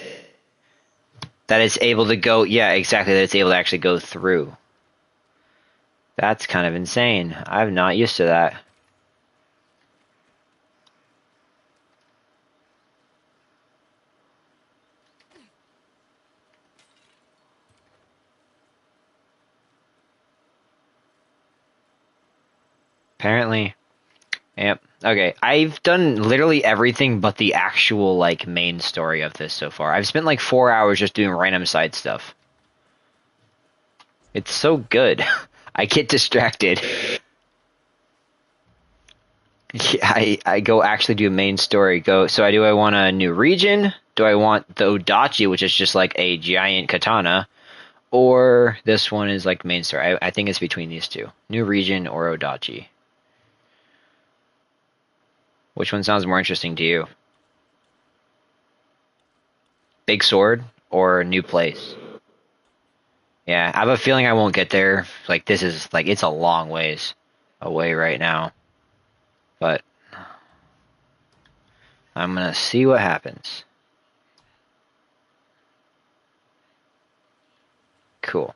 Speaker 1: that it's able to go, yeah, exactly, that it's able to actually go through. That's kind of insane. I'm not used to that. Apparently. Yep. Okay, I've done literally everything but the actual, like, main story of this so far. I've spent like 4 hours just doing random side stuff. It's so good. I get distracted. Yeah, I go actually do main story. Do I want a new region? Do I want the Odachi, which is just like a giant katana? Or this one is like main story. I think it's between these two. New region or Odachi. Which one sounds more interesting to you? Big sword or new place? Yeah, I have a feeling I won't get there. Like, this is like, it's a long ways away right now. But I'm gonna see what happens. Cool.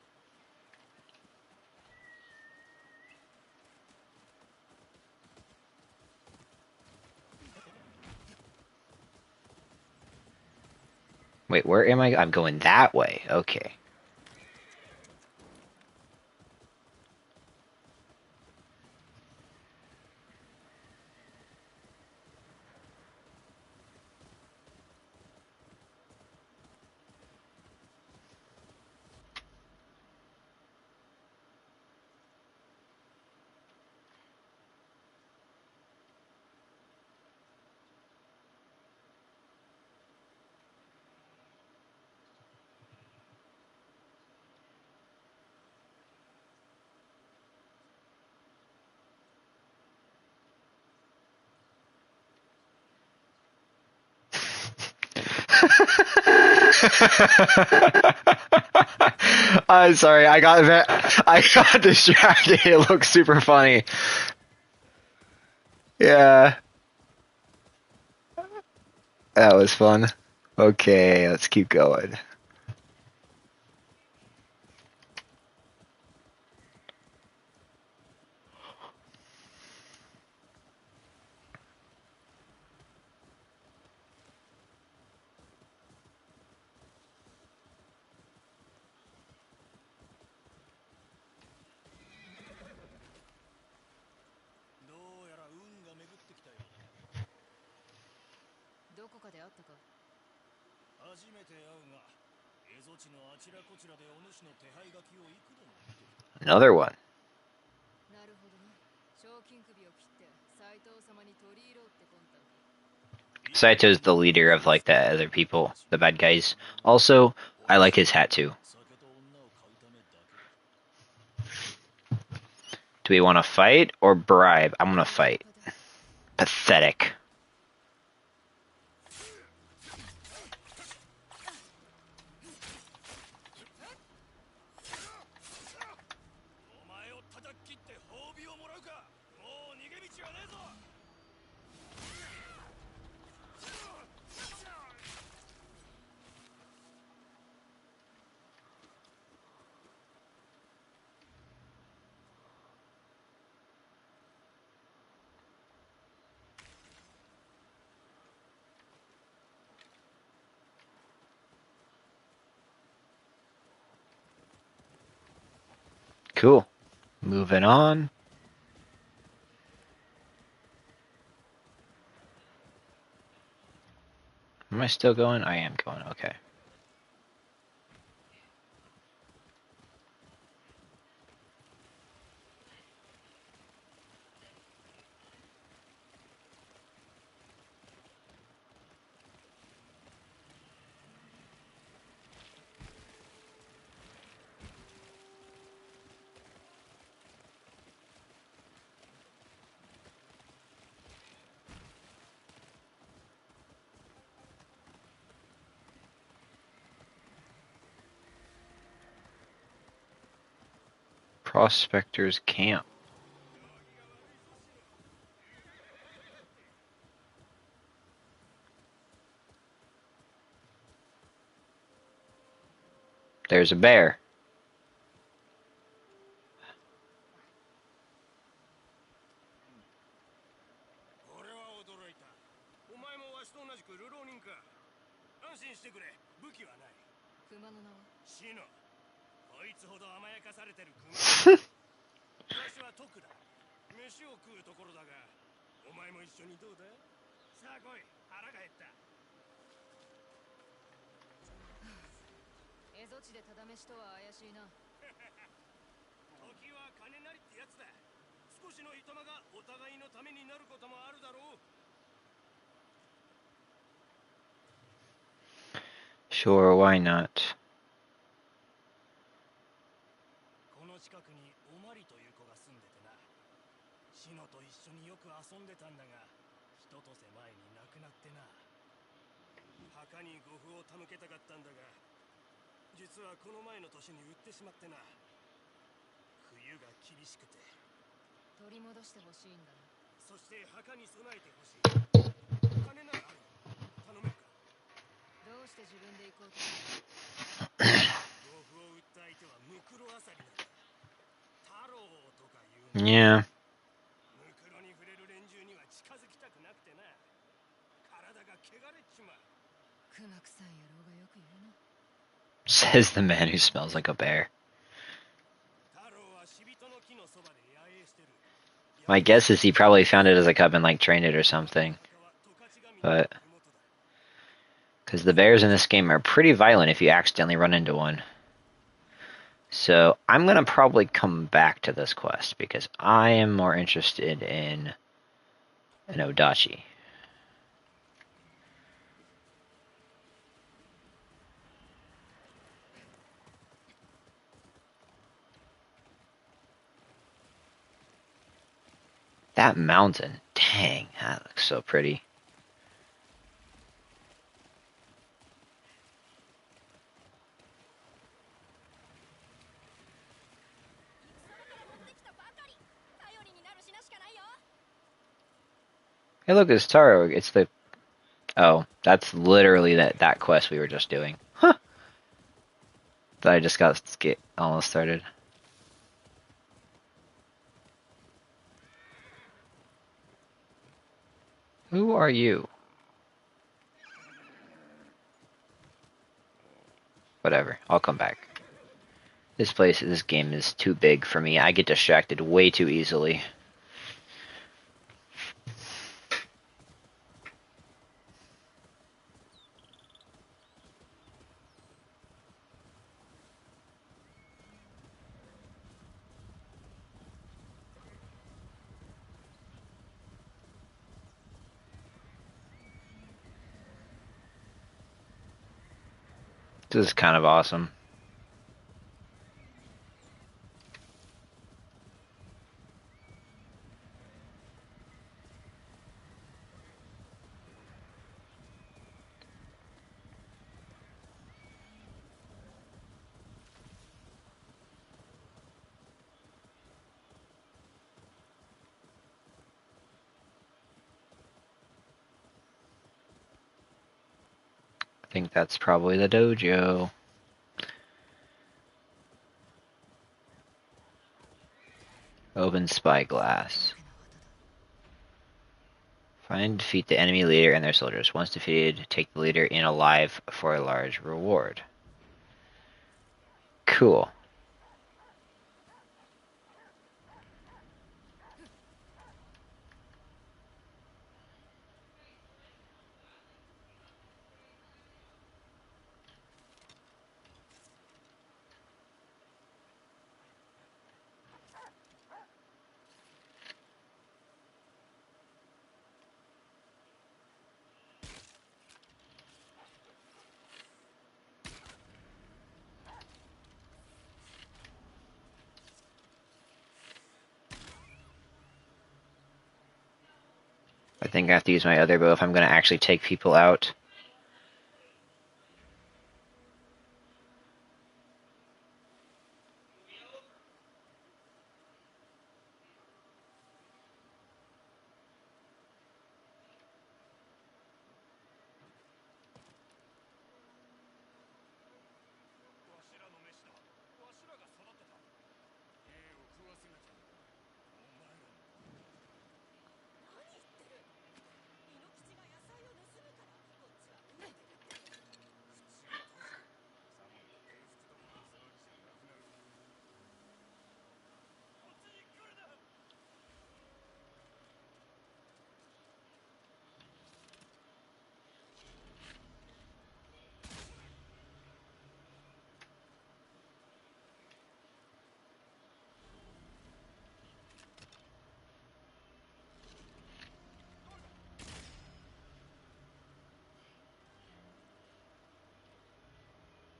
Speaker 1: Wait, where am I? I'm going that way. Okay. I'm sorry, I got distracted. It looks super funny. Yeah, that was fun. Okay, let's keep going. Another one. Saito's the leader of like the other people, the bad guys. Also, I like his hat too. Do we want to fight or bribe? I'm gonna fight. Pathetic. Cool. Moving on. Am I still going? I am going, okay. Prospector's Camp. There's a bear.
Speaker 4: 俺は驚いた。お前もわしと同じく流浪人か。安心してくれ。武器はない。熊の名はシノ。こいつほど甘やかされてる熊。わしは徳だ。飯を食うところだが、お前も一緒にどうだ？さあ来い。腹が減った。蝦夷地でただ飯とは怪しいな。時は金なりってやつだ。少しのいとまがお互いのためになることもあるだろう。
Speaker 1: Sure, why not?
Speaker 4: この近くにおまりという子が住んでてな。シノと一緒によく遊んでたんだが、一とせ前に亡くなってな。墓に護符を手向けたかったんだが、実はこの前の年に売ってしまってな。冬が厳しくて取り戻してほしいんだな。そして墓に備えてほしい。金ならある。頼めるか。どうして自分で行こうとする。護符を売った相手はムクロアサリなんだ。太郎とかいう。
Speaker 1: Yeah.
Speaker 4: ムクロに触れる連中には近づきたくなくてな。体が汚れちまう。クマ臭い野郎がよく言うな。
Speaker 1: Says the man who smells like a bear. My guess is he probably found it as a cub and like trained it or something. But because the bears in this game are pretty violent if you accidentally run into one. So I'm gonna probably come back to this quest because I am more interested in an Odachi. That mountain, dang, that looks so pretty. Hey, look, it's Taro. It's the... Oh, that's literally that quest we were just doing. Huh. That I just got almost started. Who are you? Whatever, I'll come back. This game is too big for me. I get distracted way too easily. This is kind of awesome. I think that's probably the dojo. Open spyglass. Find and defeat the enemy leader and their soldiers. Once defeated, take the leader in alive for a large reward. Cool. think I have to use my other bow if I'm going to actually take people out.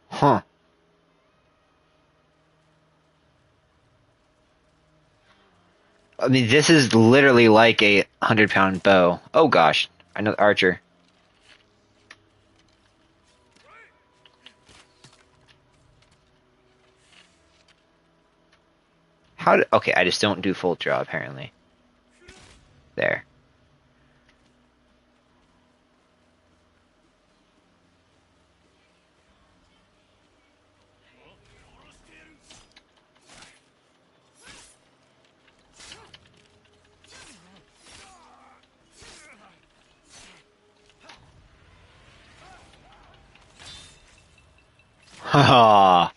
Speaker 1: Huh. I mean, this is literally like a 100-pound bow. Oh gosh, I know the archer. Okay, I just don't do full draw apparently. There. Haha.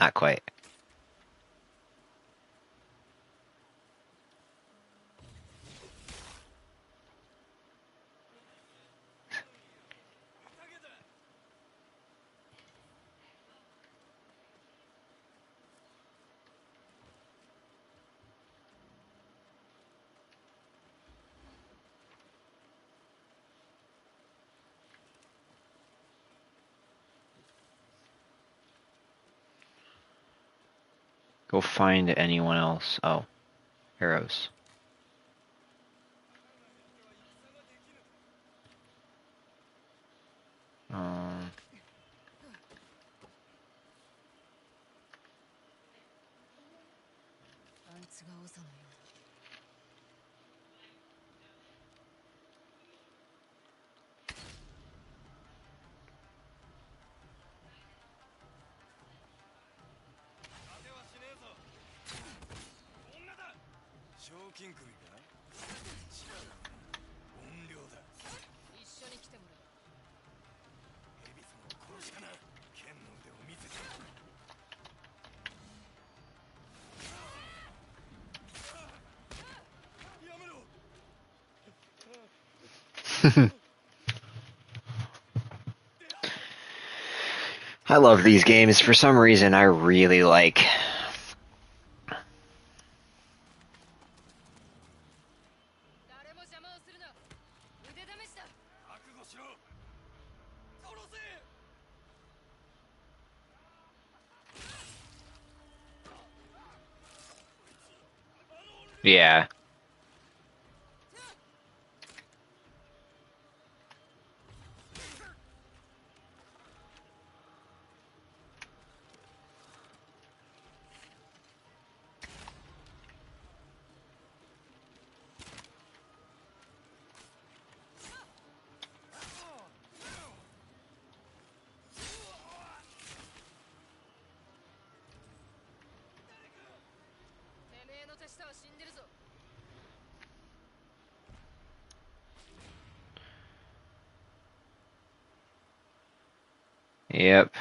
Speaker 1: Not quite. Go find anyone else. Oh, arrows. Um. I love these games. For some reason, I really like. Yeah. Yep.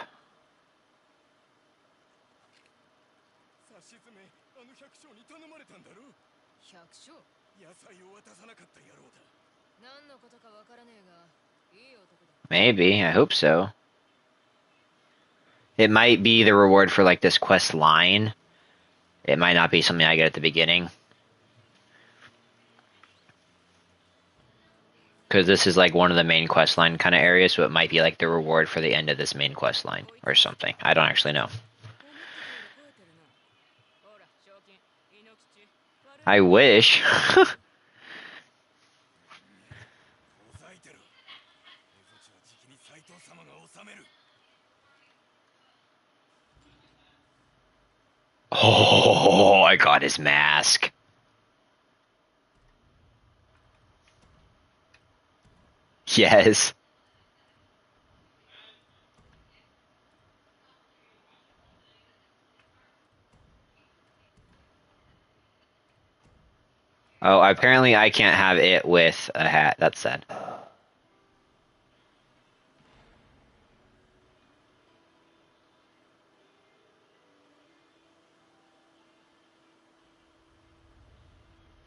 Speaker 1: Maybe. I hope so. It might be the reward for like this quest line. It might not be something I get at the beginning. Because this is like one of the main quest line kind of areas, so it might be like the reward for the end of this main quest line or something. I don't actually know. I wish. Oh, I got his mask. Yes. Oh, apparently I can't have it with a hat. That's sad.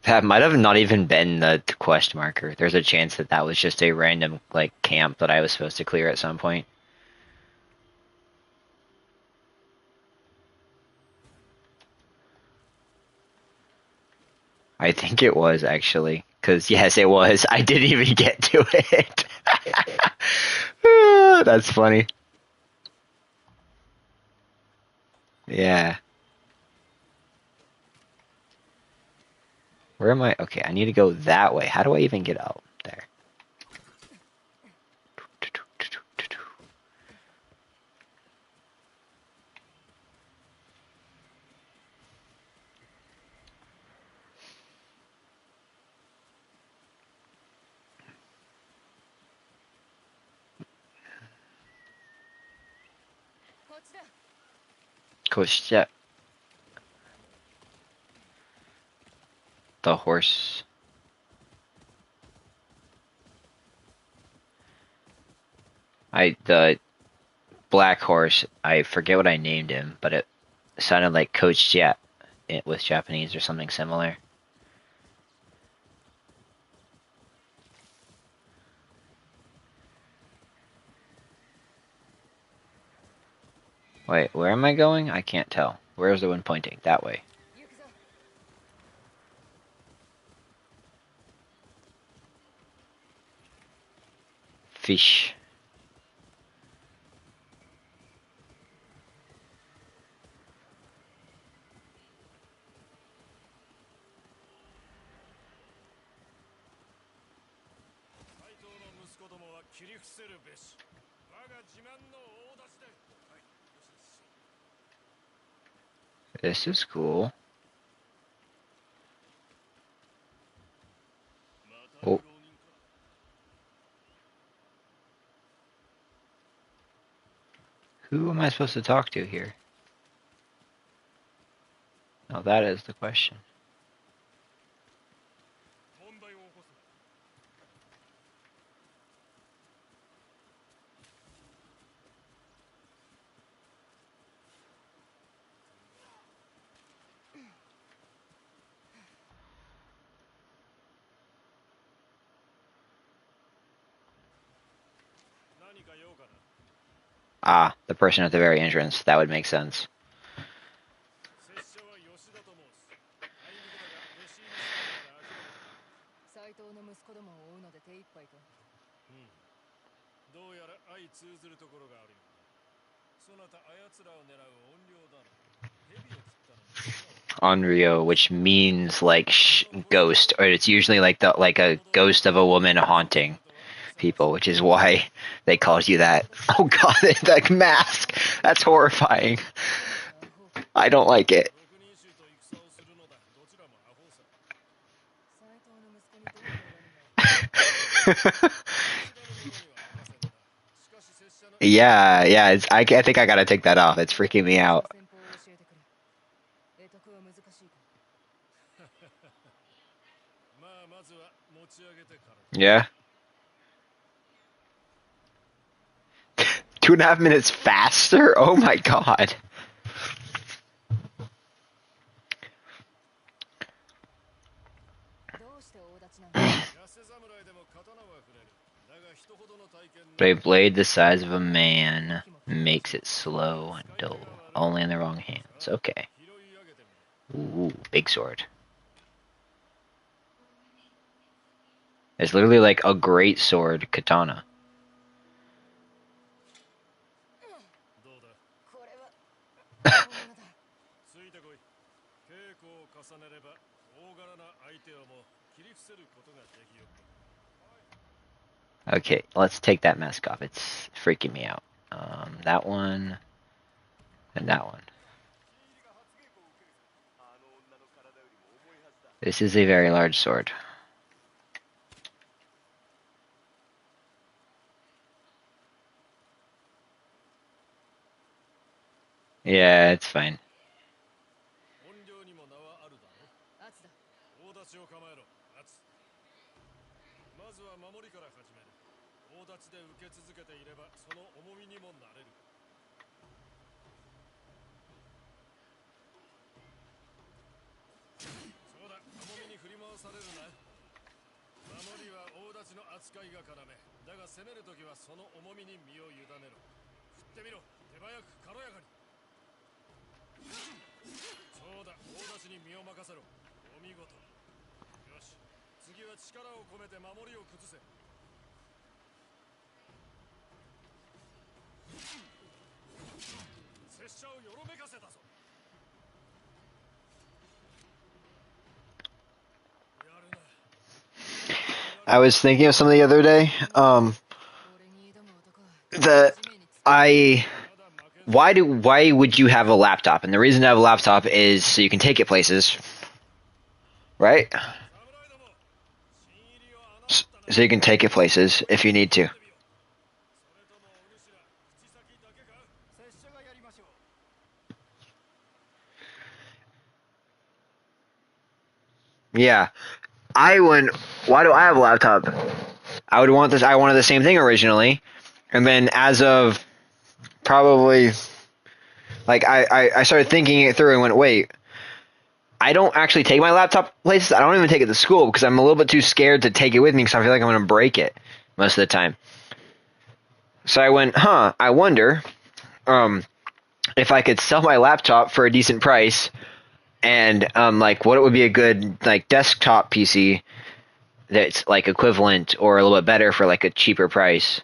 Speaker 1: That might have not even been the quest marker. There's a chance that that was just a random like camp that I was supposed to clear at some point. I think it was actually, because yes, it was. I didn't even get to it. That's funny. Yeah. Where am I? Okay, I need to go that way. How do I even get out there? Coach, yeah. The horse. The black horse. I forget what I named him, but it sounded like Coach Jet with Japanese or something similar. Wait, where am I going? I can't tell. Where's the wind pointing? That way. Fish. This is cool. Oh. Who am I supposed to talk to here? Oh, that is the question. Ah, the person at the very entrance. That would make sense. Onryo, which means like ghost, or it's usually like a ghost of a woman haunting people, which is why they called you that. Oh god, that mask! That's horrifying. I don't like it. Yeah, I think I gotta take that off. It's freaking me out. Yeah. 2.5 minutes faster? Oh my god. But a blade the size of a man makes it slow and dull, only in the wrong hands. Okay. Ooh, big sword. It's literally like a great sword katana.
Speaker 4: どうだこれは本物だついてこい稽古を重ねれば大柄な相手をも切り伏せることができよう
Speaker 1: Okay, let's take that mask off. It's freaking me out. That one and that one. This is a very large sword. Yeah, it's fine.
Speaker 4: 本領にも名はあるだろアツだ大立ちを構えろアツまずは守りから始める大立ちで受け続けていればその重みにもなれるそうだ重みに振り回されるな守りは大立ちの扱いが要だが攻めるときはその重みに身を委ねろ振ってみろ手早く軽やかにそうだ大立ちに身を任せろお見事よし次は力を込めて守りを崩せ拙者をよろめかせたぞ
Speaker 1: I was thinking of something the other day. That I why would you have a laptop? And the reason to have a laptop is so you can take it places, right? So you can take it places if you need to. Yeah. Why do I have a laptop? I wanted the same thing originally. And then as of probably, like, I started thinking it through and went, wait, I don't actually take my laptop places. I don't even take it to school because I'm a little bit too scared to take it with me because I feel like I'm going to break it most of the time. So I went, I wonder if I could sell my laptop for a decent price and like what it would be a good like desktop PC that's like equivalent or a little bit better for like a cheaper price.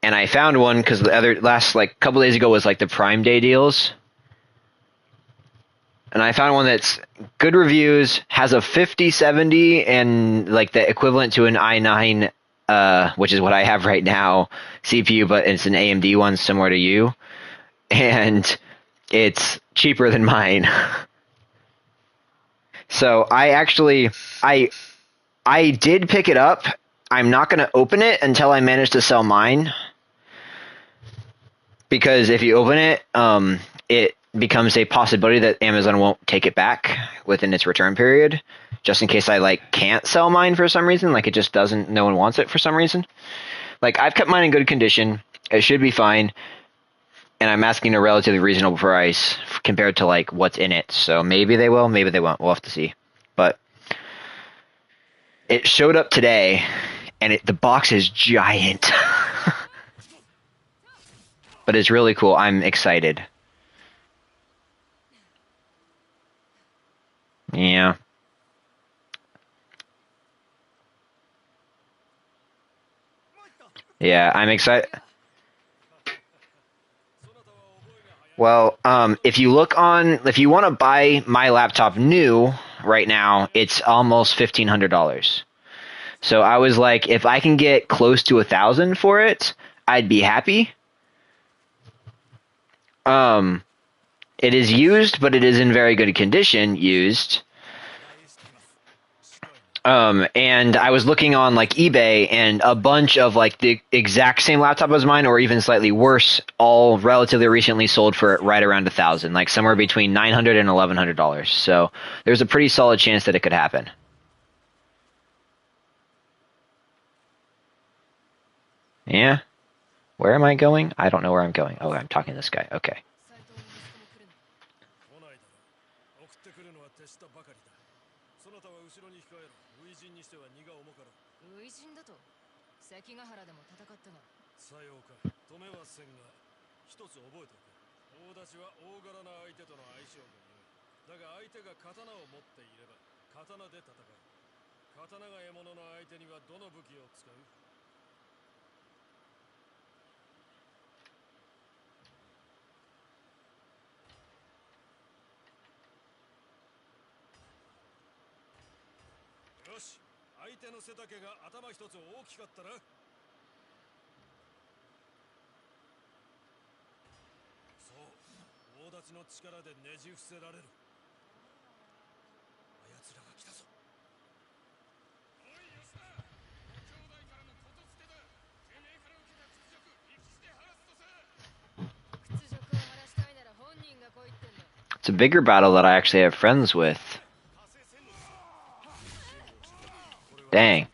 Speaker 1: And I found one because the other last like couple days ago was like the Prime Day deals. And I found one that's good reviews, has a 5070 and like the equivalent to an i9, which is what I have right now, CPU, but it's an AMD one similar to you. And it's cheaper than mine. So I did pick it up. I'm not going to open it until I manage to sell mine. Because if you open it, it becomes a possibility that Amazon won't take it back within its return period. Just in case I like can't sell mine for some reason, like it just doesn't, no one wants it for some reason. Like I've kept mine in good condition. It should be fine. And I'm asking a relatively reasonable price compared to like what's in it. So maybe they will, maybe they won't. We'll have to see. But it showed up today, and the box is giant. But it's really cool. I'm excited. Yeah. Yeah, I'm excited. Well, if you want to buy my laptop new right now, it's almost $1,500. So I was like, if I can get close to 1,000 for it, I'd be happy. It is used, but it is in very good condition. Used. And I was looking on like eBay, and a bunch of like the exact same laptop as mine, or even slightly worse, all relatively recently sold for right around 1,000, like somewhere between $900 and $1,100. So there's a pretty solid chance that it could happen. Yeah. Where am I going? I don't know where I'm going. Oh, I'm talking to this guy. Okay.
Speaker 4: 関ヶ原でも戦ったがさようか止めはせんが一つ覚えておけ大立ちは大柄な相手との相性が良いだが相手が刀を持っていれば刀で戦う。刀が獲物の相手にはどの武器を使う？よし、相手の背丈が頭一つ大きかったら、そう大立ちの力でねじ伏せられる。あやつらが来たぞ。おい吉田、兄弟からのことつけだ。てめえから受けた屈辱生きして晴らすとさ。屈辱を晴らしたいなら本人が来いってんだ。
Speaker 1: It's a bigger battle that I actually have friends with. Dang.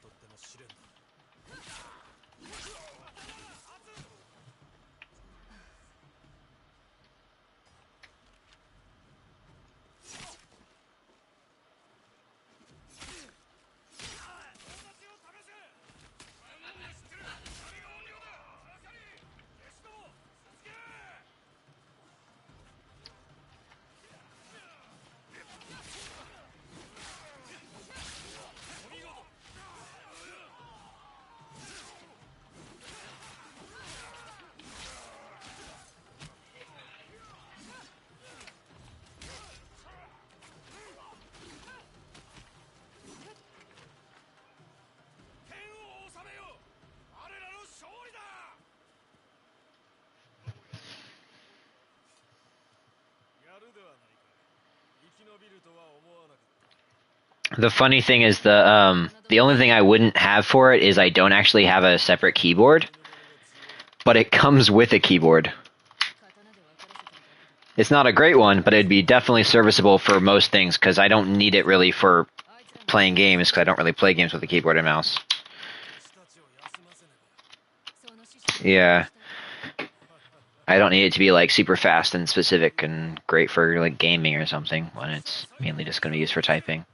Speaker 1: The funny thing is the only thing I wouldn't have for it is I don't actually have a separate keyboard, but it comes with a keyboard. It's not a great one, but it'd be definitely serviceable for most things because I don't need it really for playing games because I don't really play games with a keyboard and mouse. Yeah. I don't need it to be like super fast and specific and great for like gaming or something when it's mainly just going to be used for typing.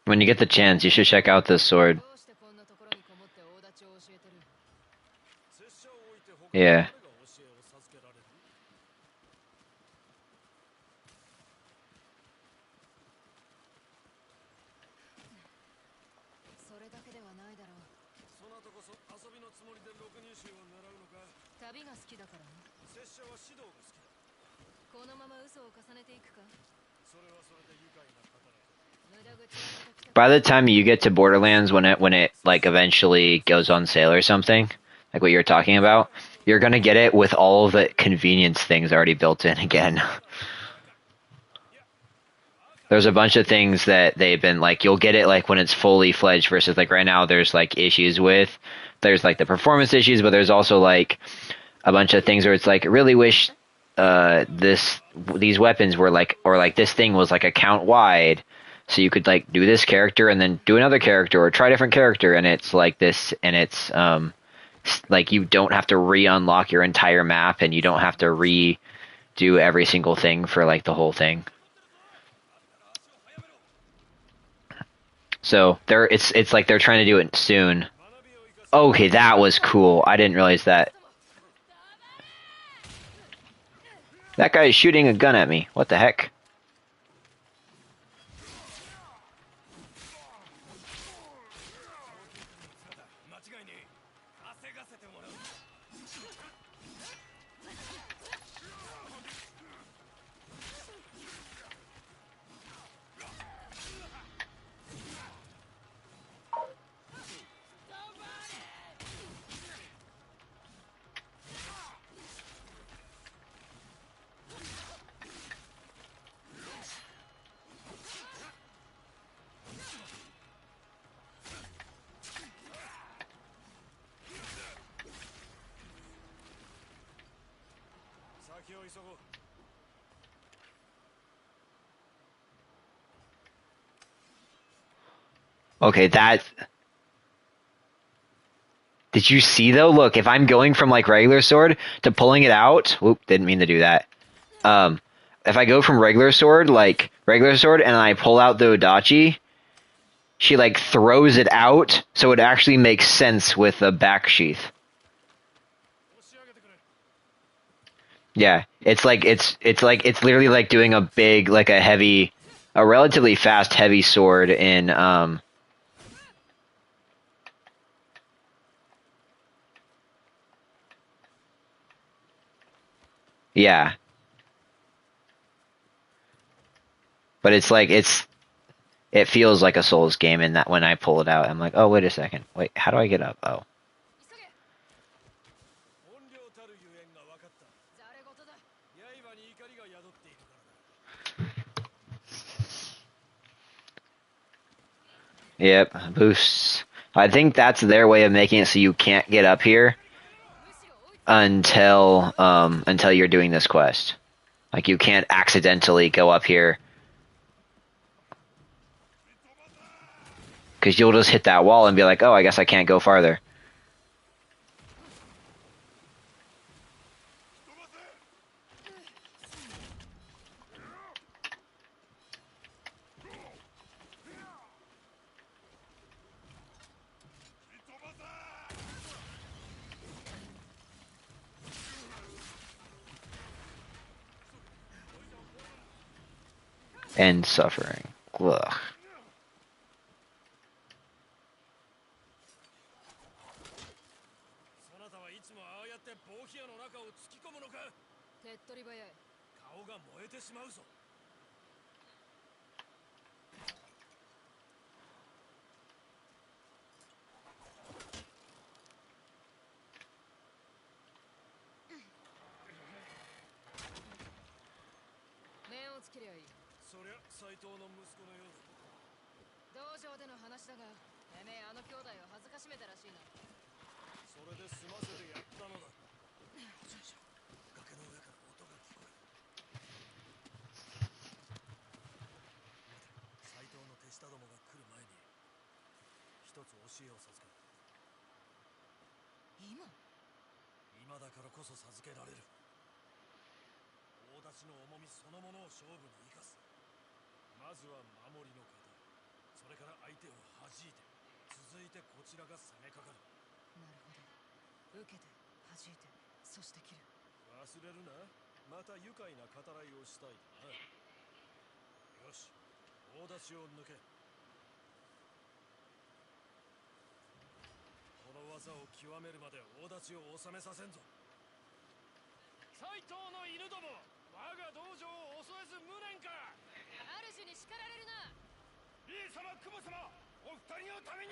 Speaker 1: When you get the chance, you should check out this sword. Yeah. By the time you get to Borderlands, when it like eventually goes on sale or something, like what you're talking about, you're gonna get it with all of the convenience things already built in again. There's a bunch of things that they've been like, you'll get it like when it's fully fledged versus like right now there's like issues with, there's like the performance issues, but there's also like a bunch of things where it's like, really wish these weapons were like, or like this thing was like account wide, so you could like do this character and then do another character or try a different character, and it's like this, and it's like you don't have to re-unlock your entire map and you don't have to redo every single thing for like the whole thing. So it's like they're trying to do it soon. Okay, that was cool. I didn't realize that. That guy is shooting a gun at me. What the heck? Okay, that... Did you see though? Look, if I'm going from like regular sword to pulling it out, whoop, didn't mean to do that. If I go from regular sword, and I pull out the Odachi, she like throws it out, so it actually makes sense with the back sheath. Yeah, it's literally like doing a big, like a relatively fast heavy sword in yeah. But it feels like a Souls game in that when I pull it out, I'm like, oh wait a second, wait, how do I get up? Oh,
Speaker 4: 本領たるゆえんが分かった。ざれ事だ。刃に怒りが宿っているからだ。
Speaker 1: yep, boosts. I think that's their way of making it so you can't get up here until you're doing this quest. Like you can't accidentally go up here because you'll just hit that wall and be like, oh, I guess I can't go farther. And suffering. Ugh.
Speaker 4: そなたはいつもああやって棒冷やの中を突き込むのか。手っ取り早い。顔が燃えてしまうぞ。面をつけりゃいい。そりゃ斎藤の息子のようだ。道場での話だが、てめえあの兄弟を恥ずかしめたらしいな。それで済ませてやったのだ。崖の上から音が聞こえる。斎藤の手下どもが来る前に一つ教えを授ける。今だからこそ授けられる。大立ちの重みそのものを勝負に生かす。まずは守りの型、それから相手を弾いて、続いてこちらが攻めかかる。なるほど。受けて弾いて、そして切る。忘れるな。また愉快な語らいをしたいな。よし、大立ちを抜け。この技を極めるまで大立ちを収めさせんぞ。斎藤の犬ども、我が道場を襲えず無念か。主に叱られるな。リー様、クモ様、お二人のために。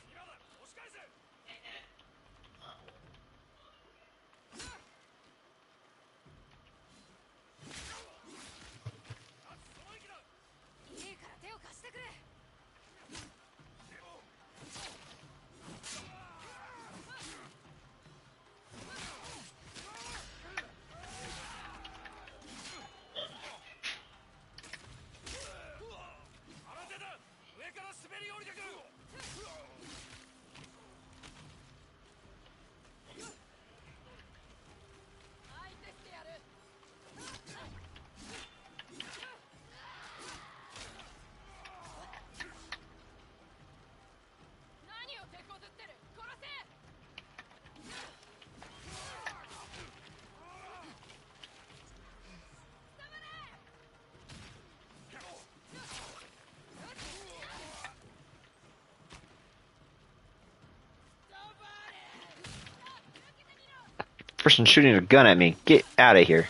Speaker 4: 今だ、押し返せ。その息だ。いいから手を貸してくれ。
Speaker 1: Person shooting a gun at me. Get out of here.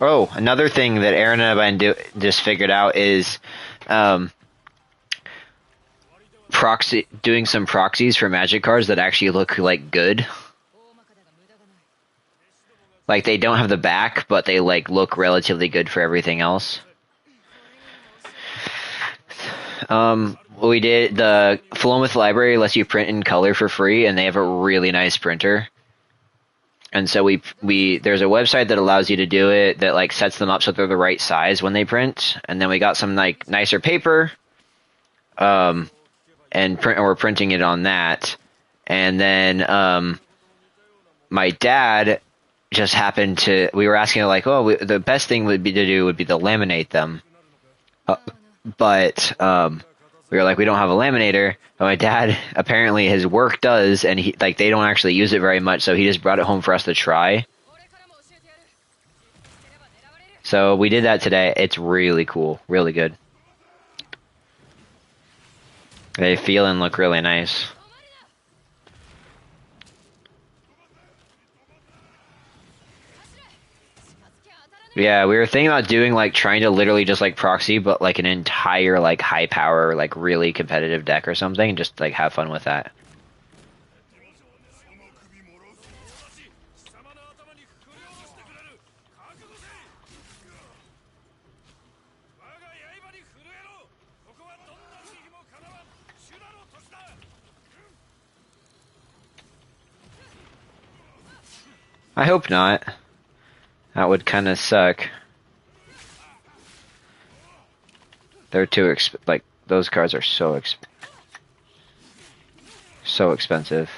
Speaker 1: Oh, another thing that Aaron and I just figured out is doing some proxies for magic cards that actually look like good. Like they don't have the back, but they like look relatively good for everything else. We did the Philomath library lets you print in color for free, and they have a really nice printer. And so we there's a website that allows you to do it that like sets them up so they're the right size when they print. And then we got some like nicer paper, and we're printing it on that. And then my dad just happened to. We were asking like, oh, the best thing would be to laminate them, but we were like, we don't have a laminator. But my dad, apparently his work does, and he like they don't actually use it very much, so he just brought it home for us to try. So we did that today. It's really cool, really good. They feel and look really nice. Yeah, we were thinking about doing like trying to literally just like proxy, but like an entire like high power, like really competitive deck or something, and just like have fun with that. I hope not. That would kind of suck. They're too like those cards are so expensive.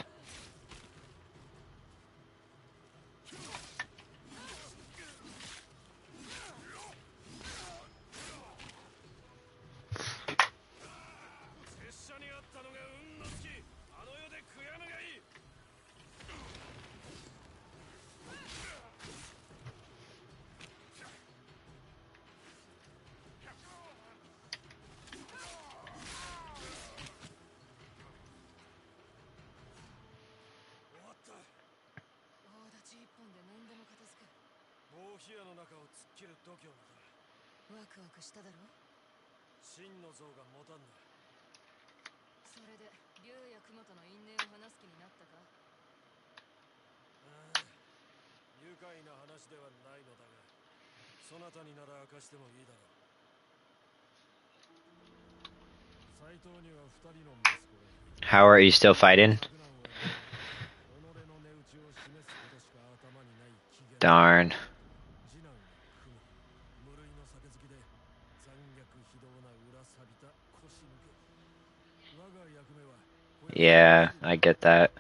Speaker 1: How are you still fighting? Darn. Yeah, I get that.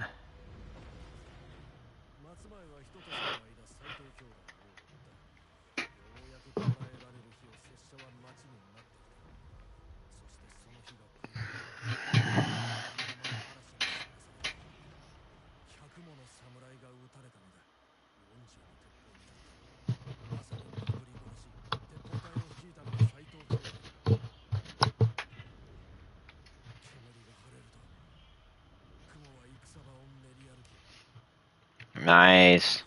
Speaker 1: Nice.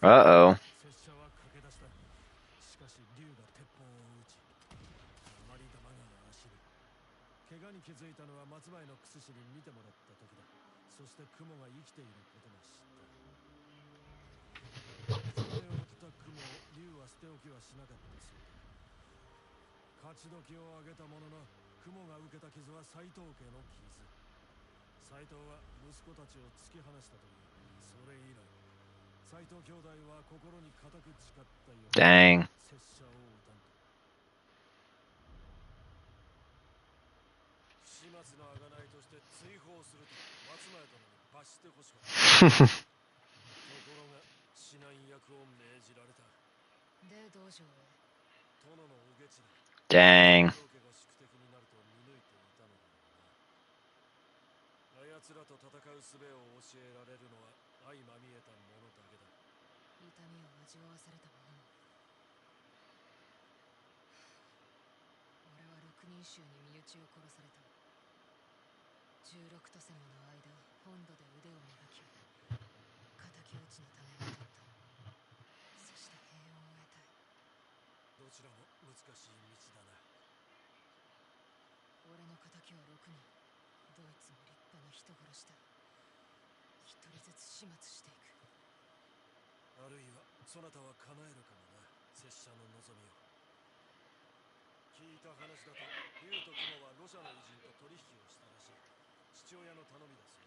Speaker 1: Uh-oh. Dang. Dang.
Speaker 4: 州に身内を殺された。16都瀬もの間本土で腕を磨き、敵討ちのために取った。そして平穏を得たい。
Speaker 5: どちらも難しい道だな。
Speaker 4: 俺の敵は6人。どいつも立派な人殺しだ。一人ずつ始末していく。
Speaker 5: あるいはそなたは叶えるかもな、拙者の望みを。聞いた話だと竜と雲はロシアの偉人と取引をしたらしい。父親の頼みだそ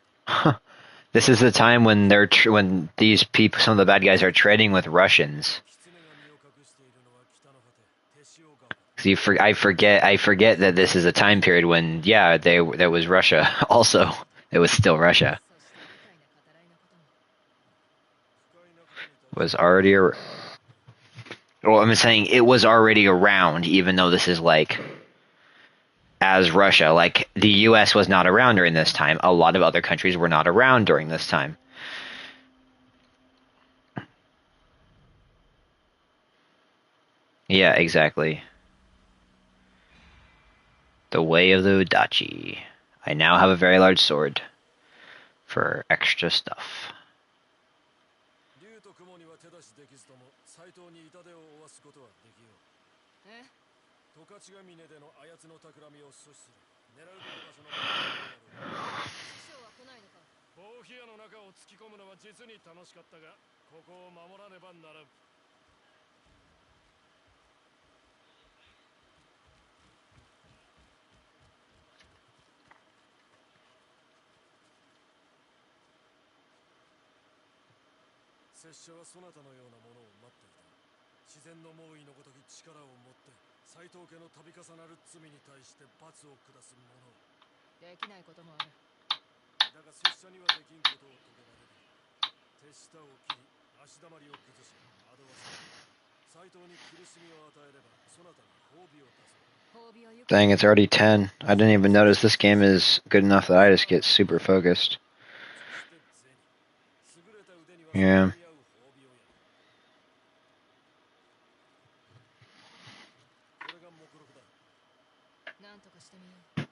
Speaker 5: うだ。
Speaker 1: This is the time when when these people, some of the bad guys, are trading with Russians.
Speaker 5: 狐が身を隠しているのは北の果て、手塩川だ。
Speaker 1: 'Cause I forget that this is a time period when, yeah, that was Russia. Also, it was still Russia.
Speaker 4: そして愉快な語らいなことも。
Speaker 5: 不快なことに対して
Speaker 1: Was already, well, I'm saying it was already around, even though this is like as Russia. Like the U.S. was not around during this time. A lot of other countries were not around during this time. Yeah, exactly. The way of the Udachi. I now have a very large sword for extra stuff.
Speaker 5: 竜と雲には手出しできずとも斎藤に痛手を負わすことはできよう。
Speaker 4: え？
Speaker 5: 十勝ヶ峰でのあやつの企みを阻止する。狙うべき場所の守りをやろう。
Speaker 4: 師匠は来ないのか？
Speaker 5: 暴飛屋の中を突き込むのは実に楽しかったが、ここを守らねばならん。拙者はそなたのようなものを待っていた。自然の猛威のごとき力を持って斎藤家の度重なる罪に対して罰を下す者を。
Speaker 4: できないこともある。
Speaker 5: だが拙者にはできんことを遂げられる。手下を切り足だまりを崩し惑わせる。斎藤に苦しみを与えればそなたに褒美を出す。
Speaker 1: Dang, it's already 10. I didn't even notice this game is good enough that I just get super focused.
Speaker 5: そして銭、優れた腕には
Speaker 1: Yeah.
Speaker 5: それに合う褒美をやる。これが目録だ。
Speaker 4: なんとかしてみよう。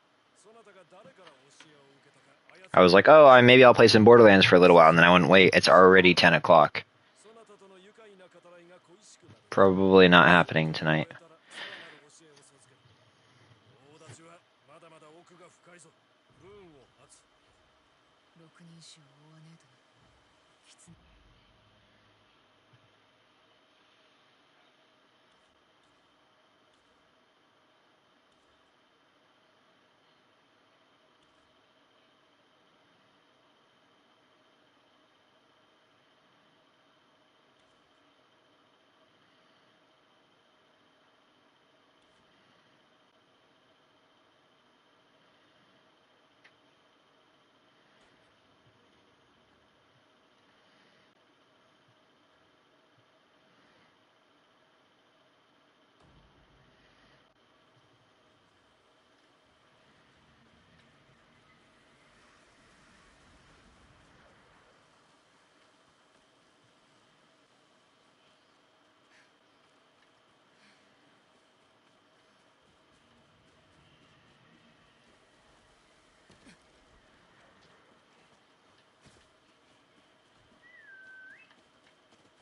Speaker 5: そなたが誰から教えを受けたか。
Speaker 1: I was like, oh, maybe I'll play some Borderlands for a little while, and then I went, wait, it's already 10 o'clock.
Speaker 5: そなたとの愉快な語らいが恋しくなる。
Speaker 1: Probably not happening tonight.
Speaker 5: さらなる教えを授ける。大立ちはまだまだ奥が深いぞ。不運を待つ。
Speaker 4: 六人衆を追わねえとな。狐。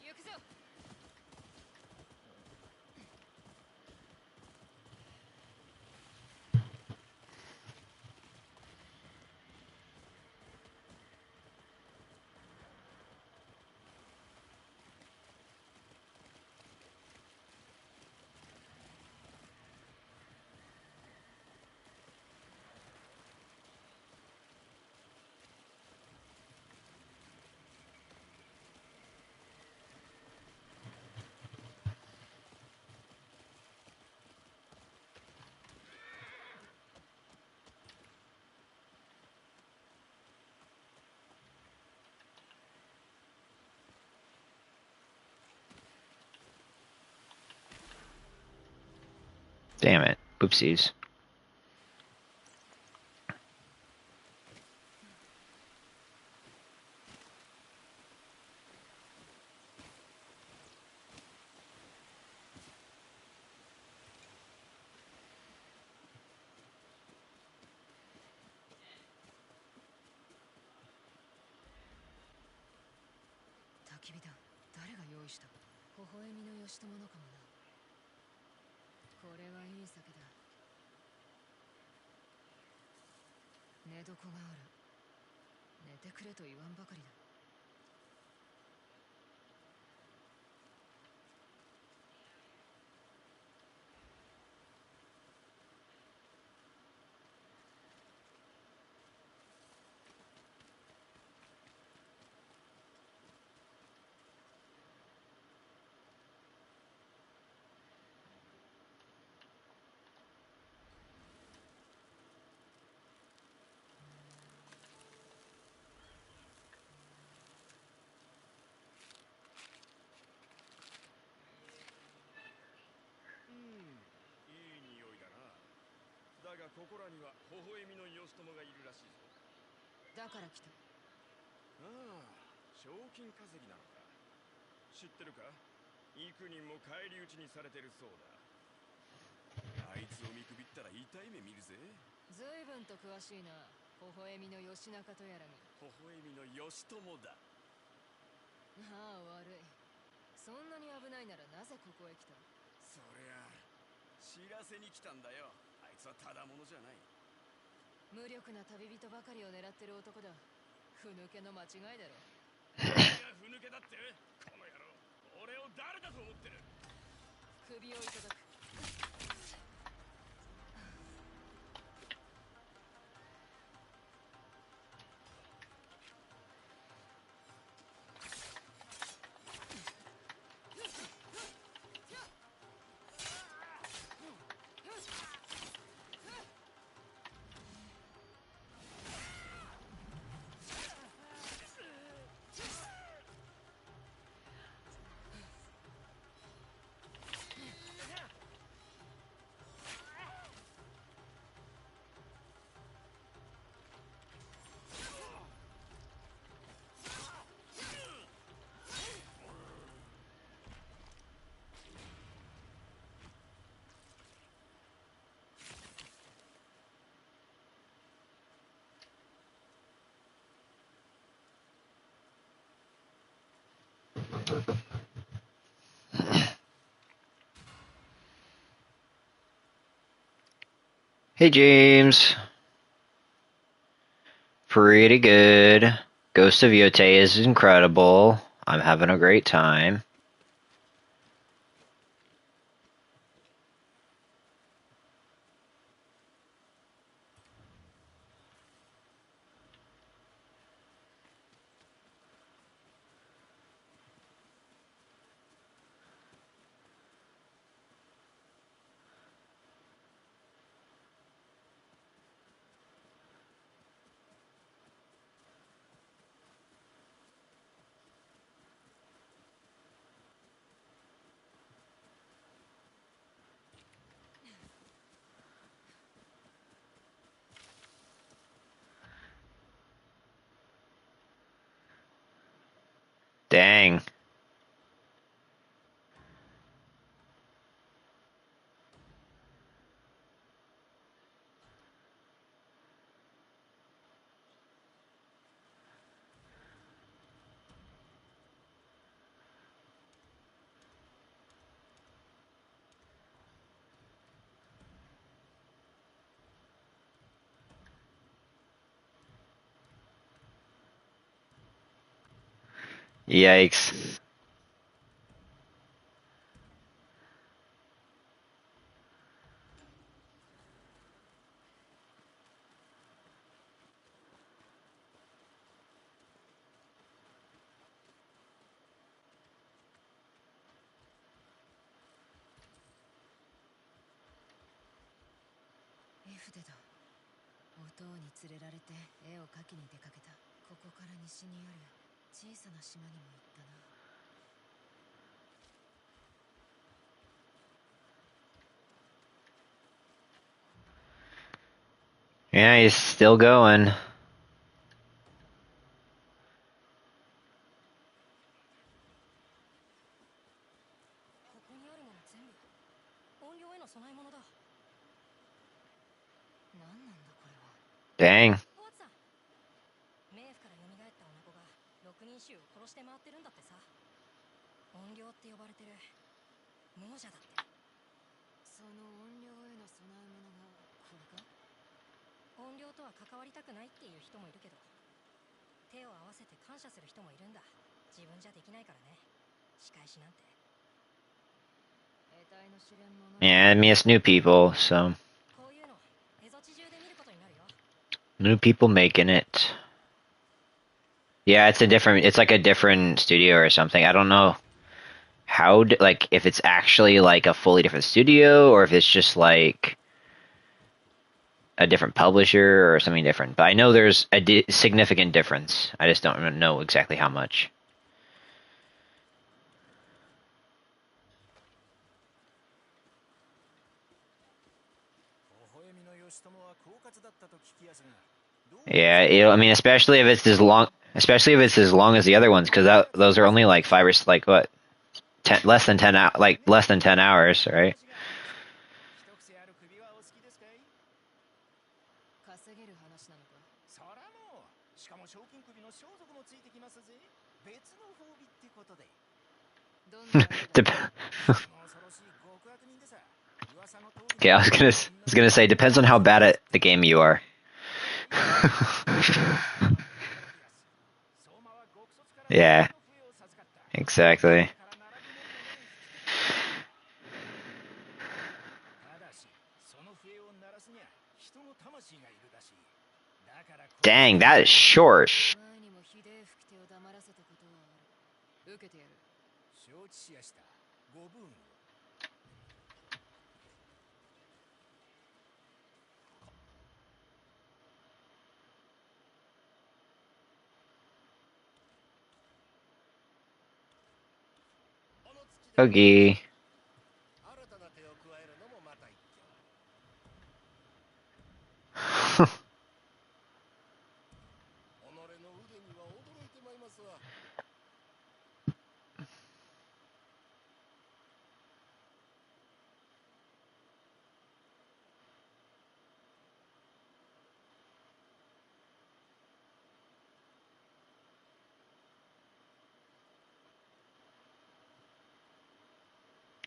Speaker 4: 行くぞ。
Speaker 1: Damn it. Oopsies.
Speaker 4: き火だ。誰が用意した？微笑みの義朝のかもな。これはいい酒だ。寝床がある。寝てくれと言わんばかりだ。
Speaker 5: いい匂いだな。だがここらには微笑みの義朝がいるらしいぞ。
Speaker 4: だから来た。
Speaker 5: ああ、賞金稼ぎなのか。知ってるか？幾人も返り討ちにされてるそうだ。あいつを見くびったら痛い目見るぜ。
Speaker 4: 随分と詳しいな。微笑みの義仲とやらが。
Speaker 5: 微笑みの義朝だ。
Speaker 4: ああ、悪い。そんなに危ないならなぜここへ来た？
Speaker 5: そりゃ知らせに来たんだよ。あいつはただものじゃない。
Speaker 4: 無力な旅人ばかりを狙ってる男だ。ふぬけの間違いだろ。
Speaker 5: 誰がふぬけだって？この野郎、俺を誰だと思ってる？
Speaker 4: 首をいただく。
Speaker 1: Hey James. Pretty good. Ghost of Yotei is incredible. I'm having a great time. Dang. Yikes.
Speaker 4: F でだ。おに連れられて絵を描きに出かけた。ここから西にある小さな島にも行ったな。
Speaker 1: Yeah, he's still going.
Speaker 4: ここにあるのは全部怨霊への供え物だ。何なんだこれは。
Speaker 1: Dang.
Speaker 4: ワッツさん、冥府から蘇った女子が6人衆を殺して回ってるんだってさ。怨霊って呼ばれてる亡者だって。その怨霊への供え物がこれか？怨霊とは関わりたくないっていう人もいるけど、手を合わせて感謝する人もいるんだ。自分じゃできないからね、仕返しなんて。
Speaker 1: Yeah, I mean it's new people, so new people making it. Yeah, it's like a different studio or something. I don't know how, like, if it's actually like a fully different studio or if it's just like a different publisher or something different. But I know there's a significant difference. I just don't know exactly how much. Yeah, I mean, especially if it's as long as the other ones, because those are only like like what, less than 10 hours, right?
Speaker 4: 稼げる話なのか。そらもう、しかも賞金首の装束もついてきますぜ。別の褒美ってことで。どんな
Speaker 1: Okay, I was gonna say depends on how bad at the game you are. Yeah, exactly. Dang, that is short. Okay.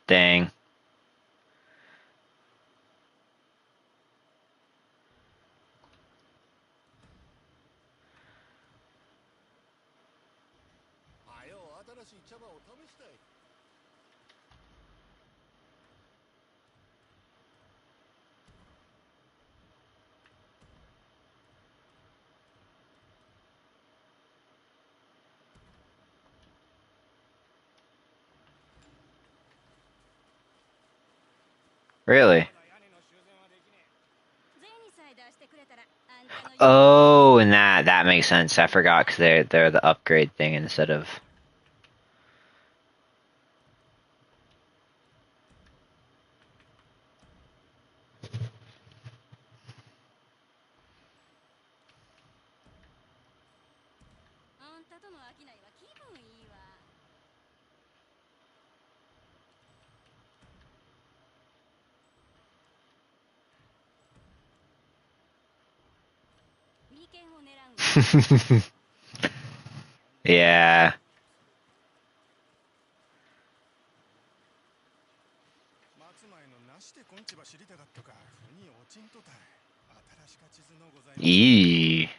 Speaker 1: Dang. Really? Oh, and that makes sense. I forgot because they're the upgrade thing instead of. Yeah. Eee.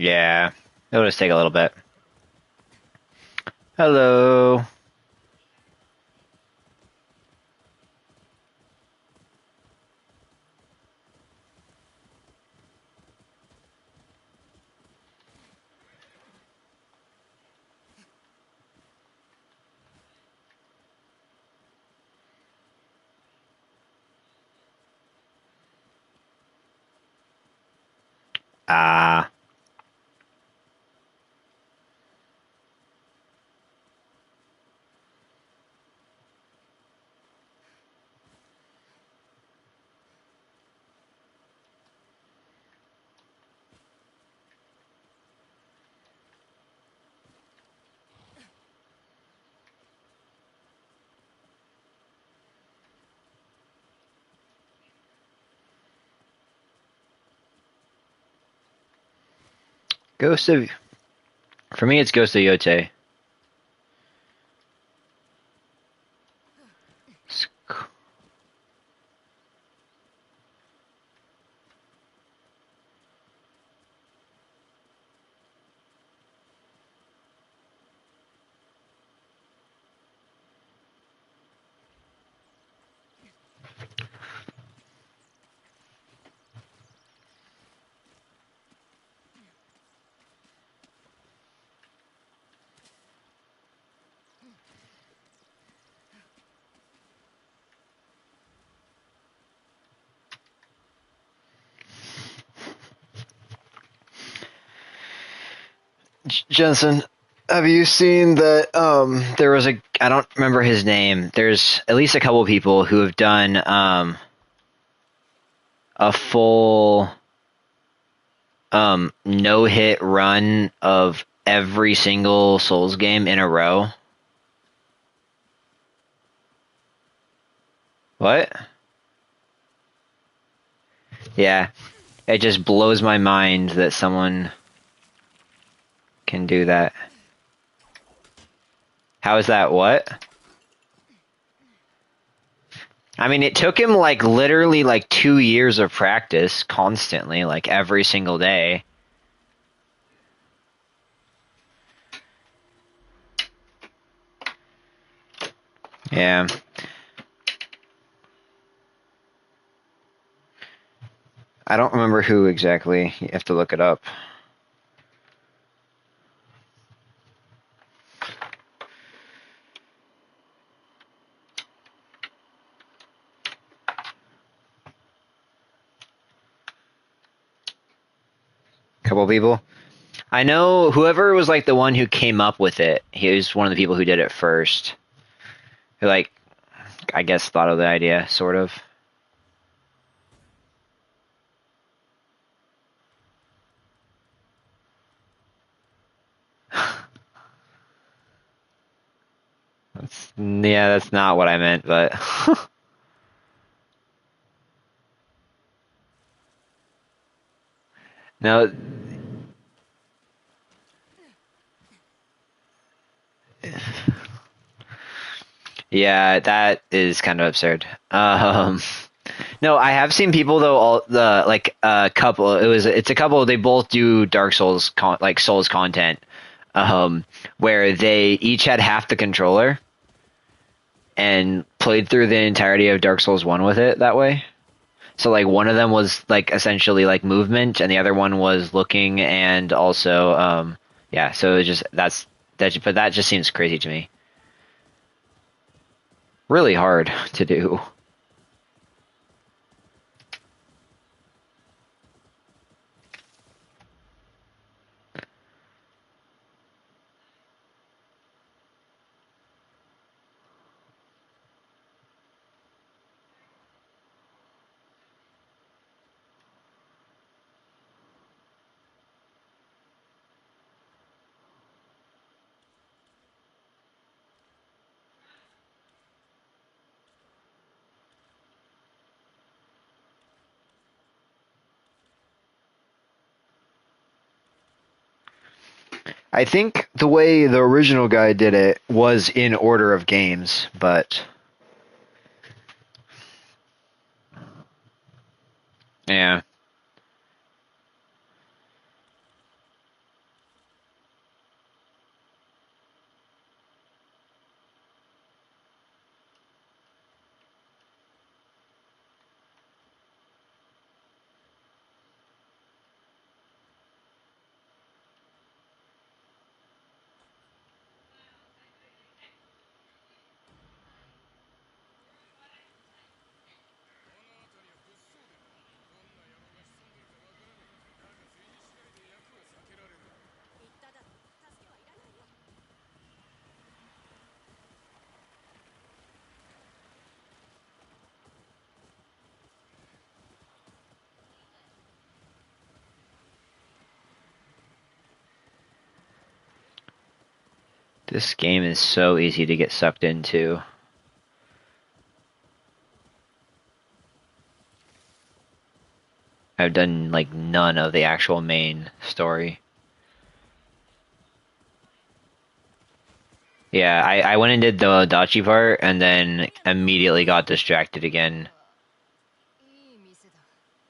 Speaker 1: Yeah, it'll just take a little bit. Hello. Ah. Ghost of... For me, it's Ghost of Yotei. Jensen, have you seen that there was a... I don't remember his name. There's at least a couple people who have done a full no-hit run of every single Souls game in a row. What? Yeah. It just blows my mind that someone can do that. How is that what? I mean, it took him like literally like 2 years of practice constantly, like every single day. Yeah. I don't remember who exactly. You have to look it up. Couple people. I know whoever was like the one who came up with it. He was one of the people who did it first. Who like, I guess, thought of the idea, sort of. Yeah, that's not what I meant, but no. Yeah, that is kind of absurd. No, I have seen people though. All the like a couple. It's a couple. They both do Dark Souls like Souls content, where they each had half the controller and played through the entirety of Dark Souls 1 with it that way. So like one of them was like essentially like movement, and the other one was looking, and also yeah. So it just but that just seems crazy to me. Really hard to do. I think the way the original guy did it was in order of games, but yeah. This game is so easy to get sucked into. I've done like none of the actual main story. Yeah, I went and did the Dachi part and then immediately got distracted again.
Speaker 4: いい店だ。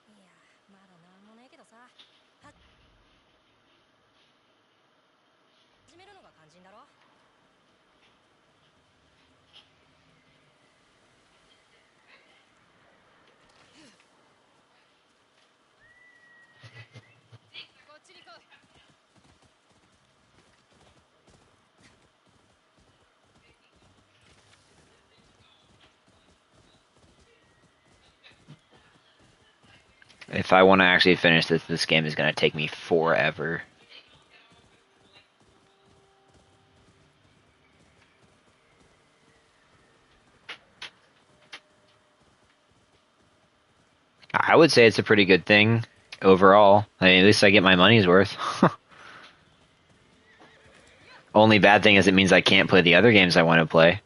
Speaker 4: いや、まだなんもねえけどさ。始めるのが肝心だろ。こっちに来い。
Speaker 1: If I want to actually finish this game is going to take me forever. I would say it's a pretty good thing overall. I mean, at least I get my money's worth. Only bad thing is it means I can't play the other games I want to play.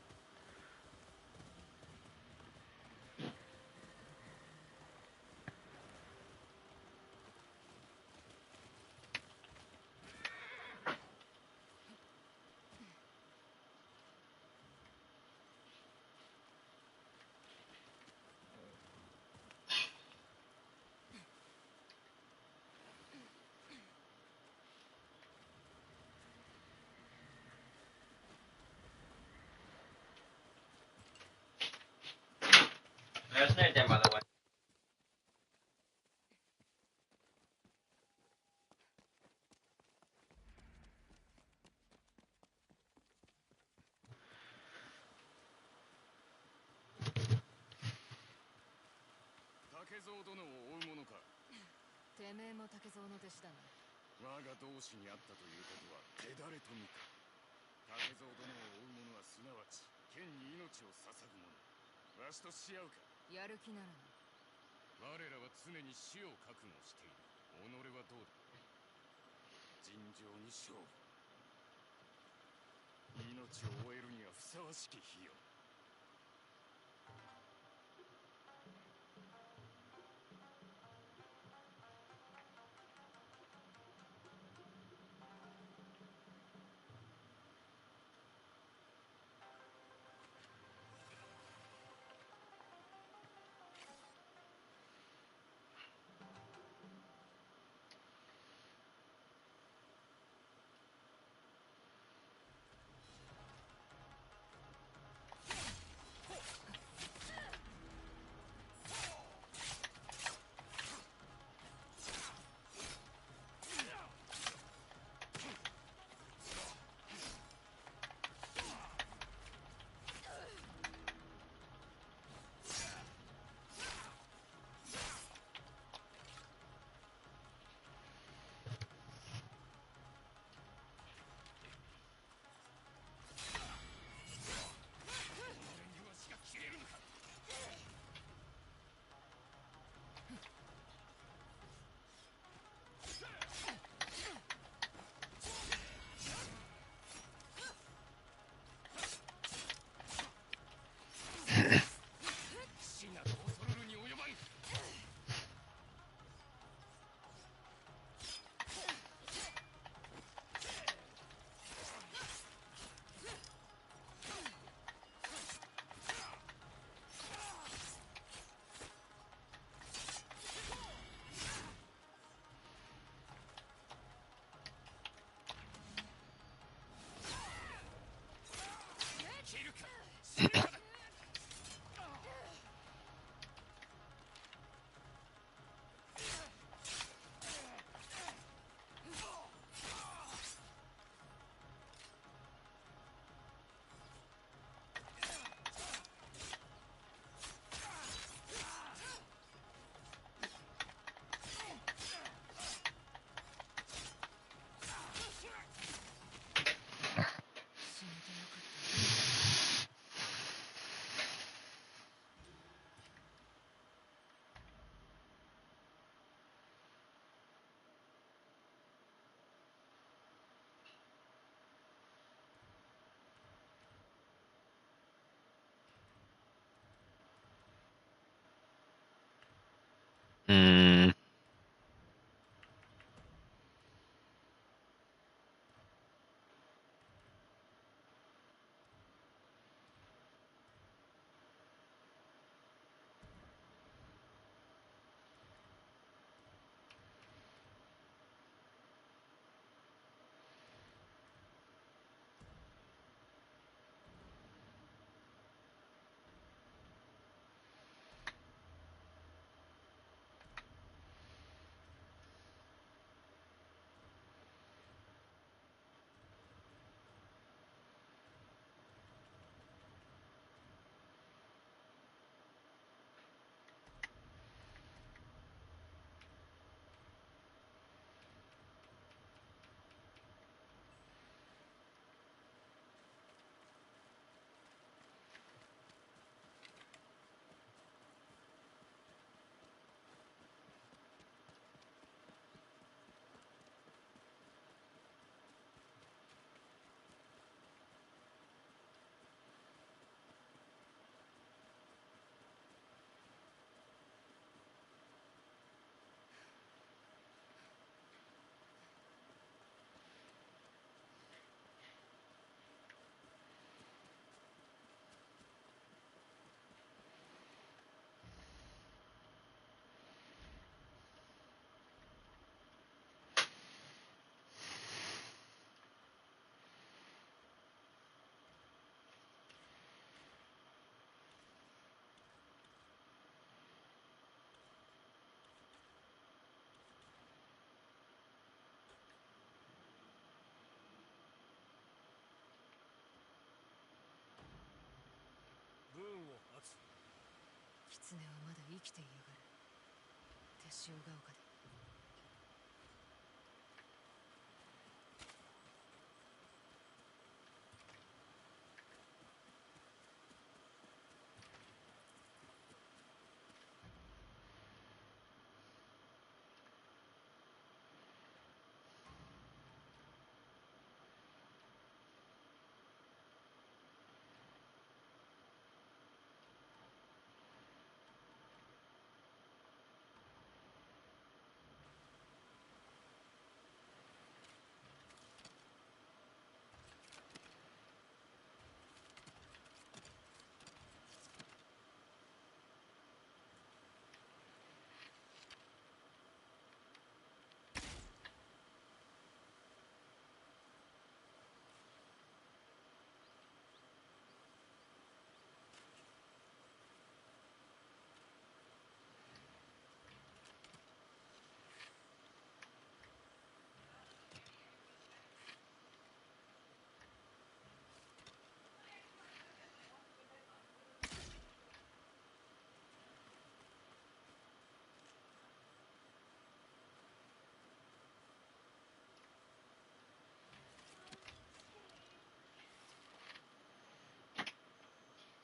Speaker 2: There's no idea, by the way.
Speaker 5: 竹蔵殿を追う者か。
Speaker 4: てめえも竹蔵の弟子だな。
Speaker 5: 我が同志にあったということは手だれと見た。竹蔵殿を追う者はすなわち剣に命を捧ぐ者。わしとし合うか。
Speaker 4: やる気ならな。
Speaker 5: 我らは常に死を覚悟している。己はどうだ。尋常に勝負。命を終えるにはふさわしき日よ。死など恐るるに及ばん。切るか。死ぬかだ。
Speaker 4: 死ねてよかった。
Speaker 1: Mm.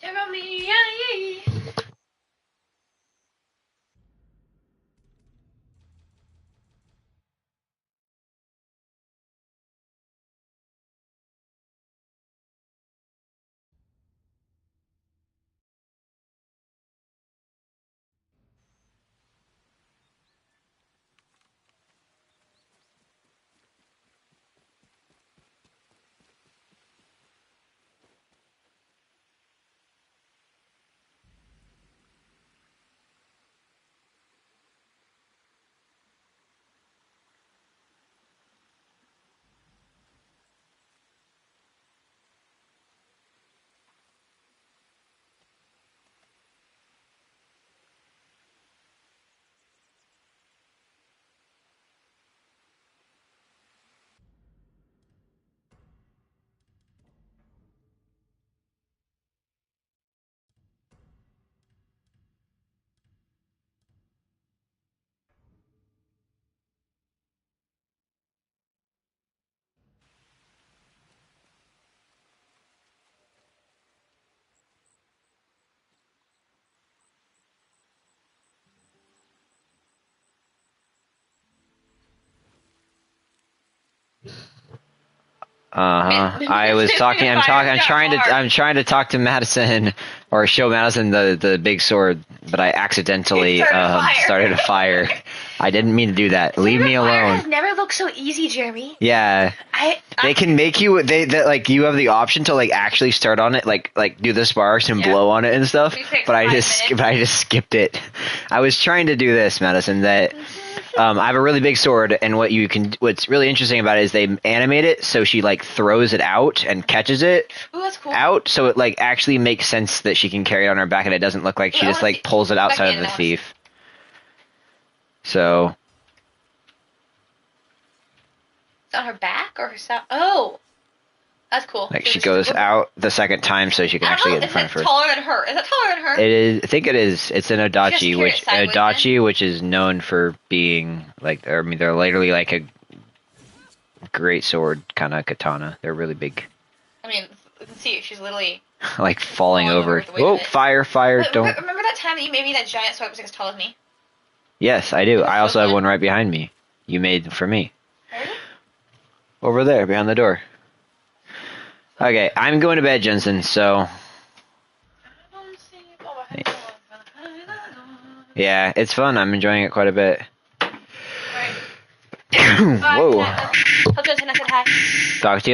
Speaker 3: Jeremy, yay!
Speaker 1: I was talking. I'm trying to talk to Madison or show Madison the big sword, but I accidentally started a fire. I didn't mean to do that. Leave me
Speaker 3: Fire
Speaker 1: alone.
Speaker 3: has never looked so easy, Jeremy.
Speaker 1: Yeah. They can make you like you have the option to like actually start on it, like do the sparks and blow on it and stuff.
Speaker 3: It takes
Speaker 1: But I
Speaker 3: 5
Speaker 1: just
Speaker 3: minutes.
Speaker 1: skipped it. I was trying to do this, Madison. That I have a really big sword, and what's really interesting about it is they animate it so she like throws it out and catches it
Speaker 3: Ooh, that's cool.
Speaker 1: out, so it like actually makes sense that she can carry it on her back, and it doesn't look like she
Speaker 3: Ooh, I
Speaker 1: just
Speaker 3: wanna
Speaker 1: like pulls it outside of the
Speaker 3: Back in, I wanna
Speaker 1: thief. So
Speaker 3: It's on her back or her side? Oh, that's cool.
Speaker 1: like
Speaker 3: So
Speaker 1: she
Speaker 3: this
Speaker 1: goes
Speaker 3: is-
Speaker 1: out the second time so she can
Speaker 3: I
Speaker 1: actually
Speaker 3: don't
Speaker 1: get
Speaker 3: know.
Speaker 1: in front of her.
Speaker 3: Is it taller than her? Is that taller than her?
Speaker 1: It is. I think it is. It's an
Speaker 3: Just
Speaker 1: odachi,
Speaker 3: carry it sideways,
Speaker 1: which is known for being like. I mean, they're literally like a great sword kind of katana. They're really big,
Speaker 3: I mean, you can see she's literally.
Speaker 1: like falling
Speaker 3: Falling
Speaker 1: over.
Speaker 3: over with the weight
Speaker 1: Oh,
Speaker 3: of it.
Speaker 1: fire!
Speaker 3: Wait,
Speaker 1: Don't.
Speaker 3: remember that time that you made me that giant sword was like as tall as me?
Speaker 1: Yes, I do.
Speaker 3: It was
Speaker 1: I
Speaker 3: so
Speaker 1: also have
Speaker 3: good.
Speaker 1: one right behind me. You made for me
Speaker 3: Really?
Speaker 1: over there behind the door. Okay, I'm going to bed, Jensen. So yeah, it's fun. I'm enjoying it quite a bit.
Speaker 3: Right.
Speaker 1: Whoa.
Speaker 3: Hope you said hi.
Speaker 1: Talk to you later.